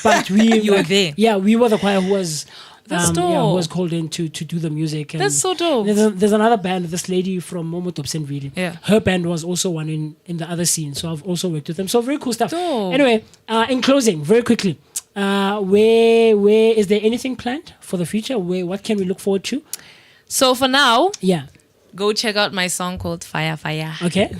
But you were there. Yeah, we were the choir who was. That's dope. Who was called in to do the music. And that's so dope. There's another band, this lady from Momo Topsenville. Yeah. Her band was also one in the other scene. So I've also worked with them. So very cool stuff. Dope. Anyway, in closing, very quickly, where is there anything planned for the future? What can we look forward to? So for now, go check out my song called Fire. Okay.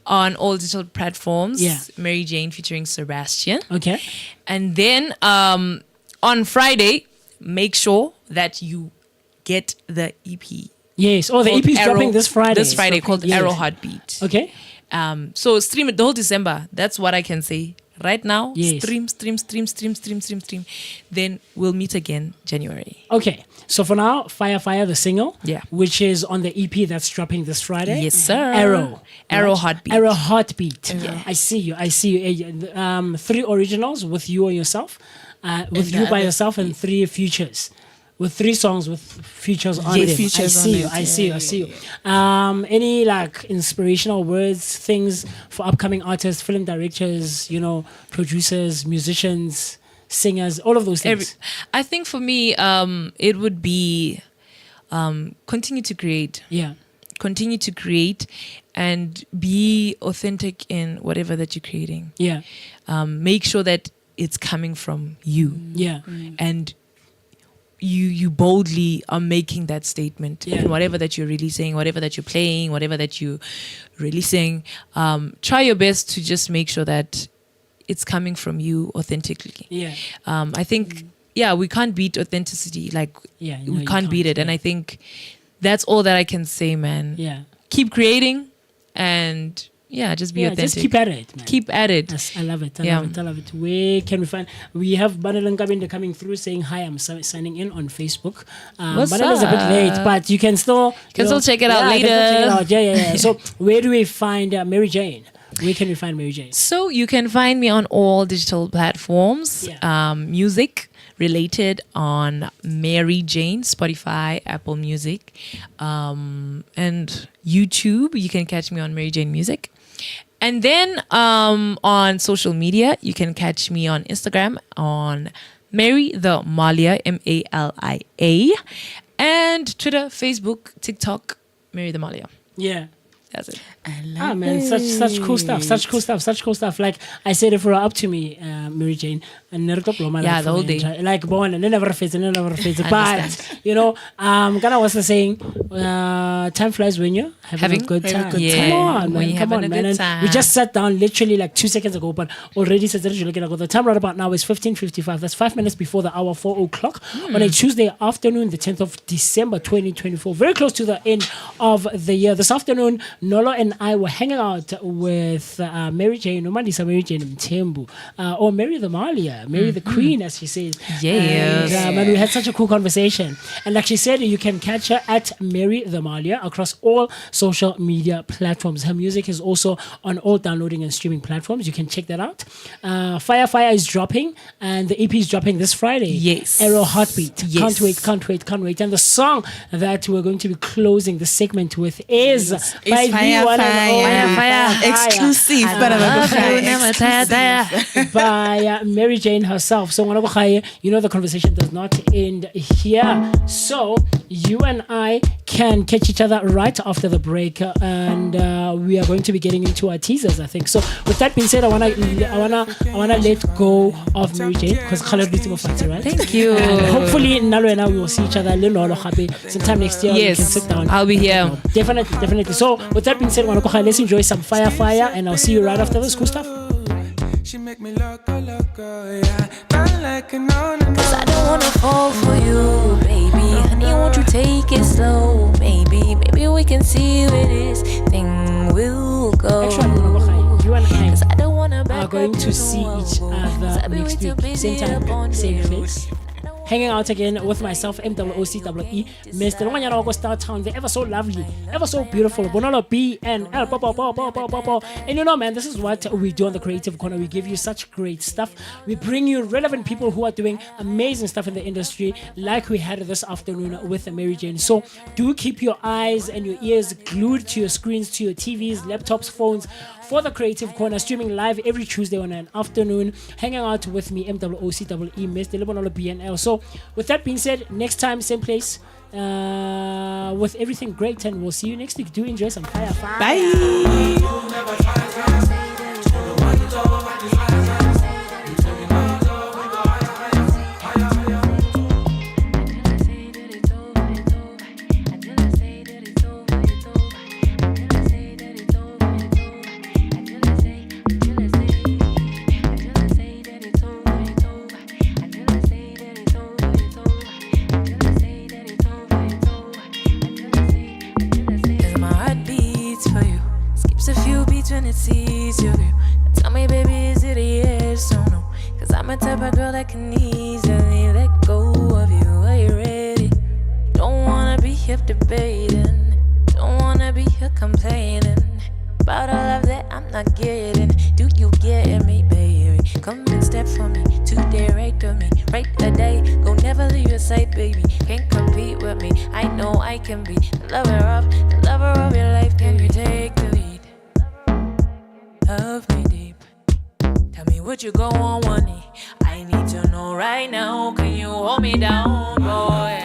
On all digital platforms. Yeah. Mary Jane featuring Sebastian. Okay. And then on Friday, make sure that you get the EP. Yes. Oh, the EP is dropping this Friday. This Friday called Arrow Heartbeat. Okay. So stream it the whole December. That's what I can say right now. Yes. Stream. Then we'll meet again January. Okay. So for now, Fire, the single, Yeah. which is on the EP that's dropping this Friday. Yes, sir. Arrow Heartbeat. Arrow Heartbeat. Yeah. I see you. 3 originals with you or yourself, with you by yourself, and 3 features. With 3 songs with features on Yes, them. features on it. I see you. Any like inspirational words, things for upcoming artists, film directors, producers, musicians, singers, all of those things? I think for me, it would be continue to create. Yeah. Continue to create and be authentic in whatever that you're creating. Yeah. Make sure that it's coming from you. Yeah. And you boldly are making that statement in whatever that you're releasing, whatever that you're playing, whatever that you're releasing. Try your best to just make sure that it's coming from you authentically. Yeah. I think, we can't beat authenticity. We can't beat it. And I think that's all that I can say, man. Yeah. Keep creating and just be authentic. Just keep at it, man. Keep at it. Yes, I love it. I love it. Where can we find? We have Bonolo Marumo coming through saying hi. I'm signing in on Facebook. Bonolo's a bit late, but you can still check it out later. Yeah. So where do we find Mary Jane? Where can we find Mary Jane? So you can find me on all digital platforms. Music related on Mary Jane, Spotify, Apple Music, and YouTube. You can catch me on Mary Jane Music. And then on social media, you can catch me on Instagram on Mary the Malia, Malia, and Twitter, Facebook, TikTok, Mary the Malia. Yeah. That's it. I love man, such cool stuff. Like I said, if it were up to me, Mary Jane, and the whole day. Like born and it never fits. But Ghana was the saying, time flies when you're having a good time. Yeah. Come on, man. When you're having a good And time. we just sat down literally like 2 seconds ago, but already said the time right about now is 15:55. That's 5 minutes before the hour 4 o'clock on a Tuesday afternoon, the 10th of December 2024. Very close to the end of the year. This afternoon, Nolo and I were hanging out with Mary Jane, Mandisa Mary Jane Mthembu, or Mary the Malia, Mary the Queen, as she says. Yes. And we had such a cool conversation. And like she said, you can catch her at Mary the Malia across all social media platforms. Her music is also on all downloading and streaming platforms. You can check that out. Fire is dropping, and the EP is dropping this Friday. Yes. Arrow Heartbeat. Yes. Can't wait. And the song that we're going to be closing the segment with is by the one and only exclusive by Mary Jane herself. So you know the conversation does not end here. So you and I can catch each other right after the break, and we are going to be getting into our teasers, I think. So with that being said, I wanna let go of Mary Jane because right? Thank you. And hopefully Nalo and I will see each other sometime next year. Yes, we can sit down. I'll be here. Definitely. So with that being said, let's enjoy some fire, and I'll see you right after this cool stuff. She make me loco, yeah. Burn like an cause I don't wanna fall for you, baby. Honey, won't you take it slow, maybe? Maybe we can see where this thing will go. You and I are going to see each other next week. Same time, same place. Hanging out again with myself, MWOCWE, Mr. Longanyana Wako Star Town. They're ever so lovely, ever so beautiful. Bonolo BNL. And you know, man, this is what we do on the Creative Corner. We give you such great stuff. We bring you relevant people who are doing amazing stuff in the industry, like we had this afternoon with Mary Jane. So do keep your eyes and your ears glued to your screens, to your TVs, laptops, phones, for the Creative Corner, streaming live every Tuesday on an afternoon. Hanging out with me, MWOCWE, Mr. Bonolo BNL. So with that being said, next time, same place, with everything great, and we'll see you next week. Do enjoy some fire. Bye. When it sees you, tell me, baby, is it a yes or no? Cause I'm a type of girl that can easily let go of you. Are you ready? Don't wanna be here debating, don't wanna be here complaining about all of that I'm not getting. Do you get me, baby? Come and step for me today, right to me, right today. Go never leave your sight, baby. Can't compete with me. I know I can be the lover of your life. Can you take the lead? Love me deep. Tell me what you go on one knee. I need to know right now. Can you hold me down, boy?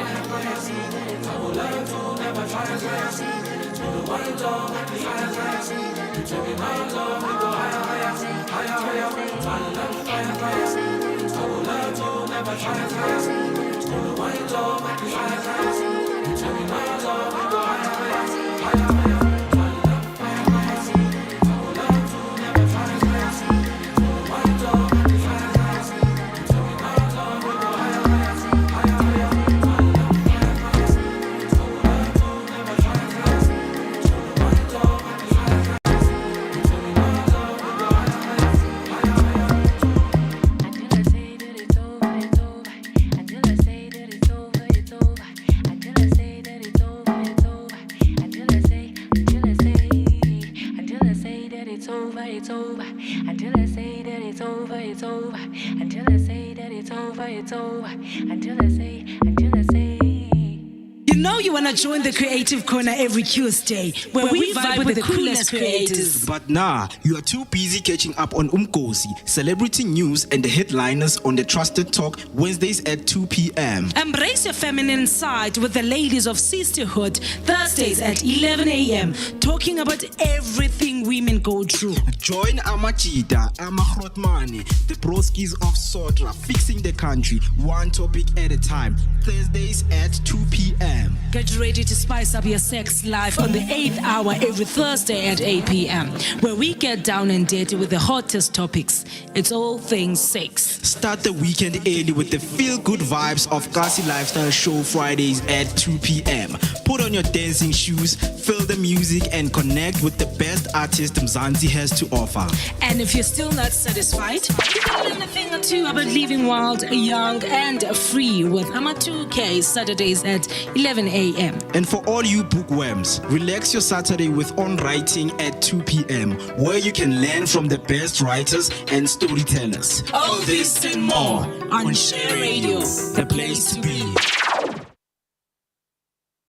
You wanna join the Creative Corner every Tuesday, where we vibe with the coolest creators. But nah, you are too busy catching up on Cosy, celebrity news and the headliners on the Trusted Talk Wednesdays at 2 p.m. Embrace your feminine side with the ladies of Sisterhood Thursdays at 11 a.m. talking about everything women go through. Join Amachita, Amahrotmane, the broskies of Sotra, fixing the country, one topic at a time. Thursdays at 2 p.m. Get ready to spice up your sex life on the 8th hour every Thursday at 8 p.m. where we get down and dirty with the hottest topics. It's all things sex. Start the weekend early with the feel-good vibes of Cosy Lifestyle Show Fridays at 2 p.m. Put on your dancing shoes, feel the music, and connect with the best artist Mzansi has to offer. And if you're still not satisfied, you can learn a thing or two about living wild, young, and free with Ama2K Saturdays at 11 a.m. And for all you bookworms, relax your Saturday with On Writing at 2 p.m. where you can learn from the best writers and storytellers. All this and more on Share Radio, the place to be.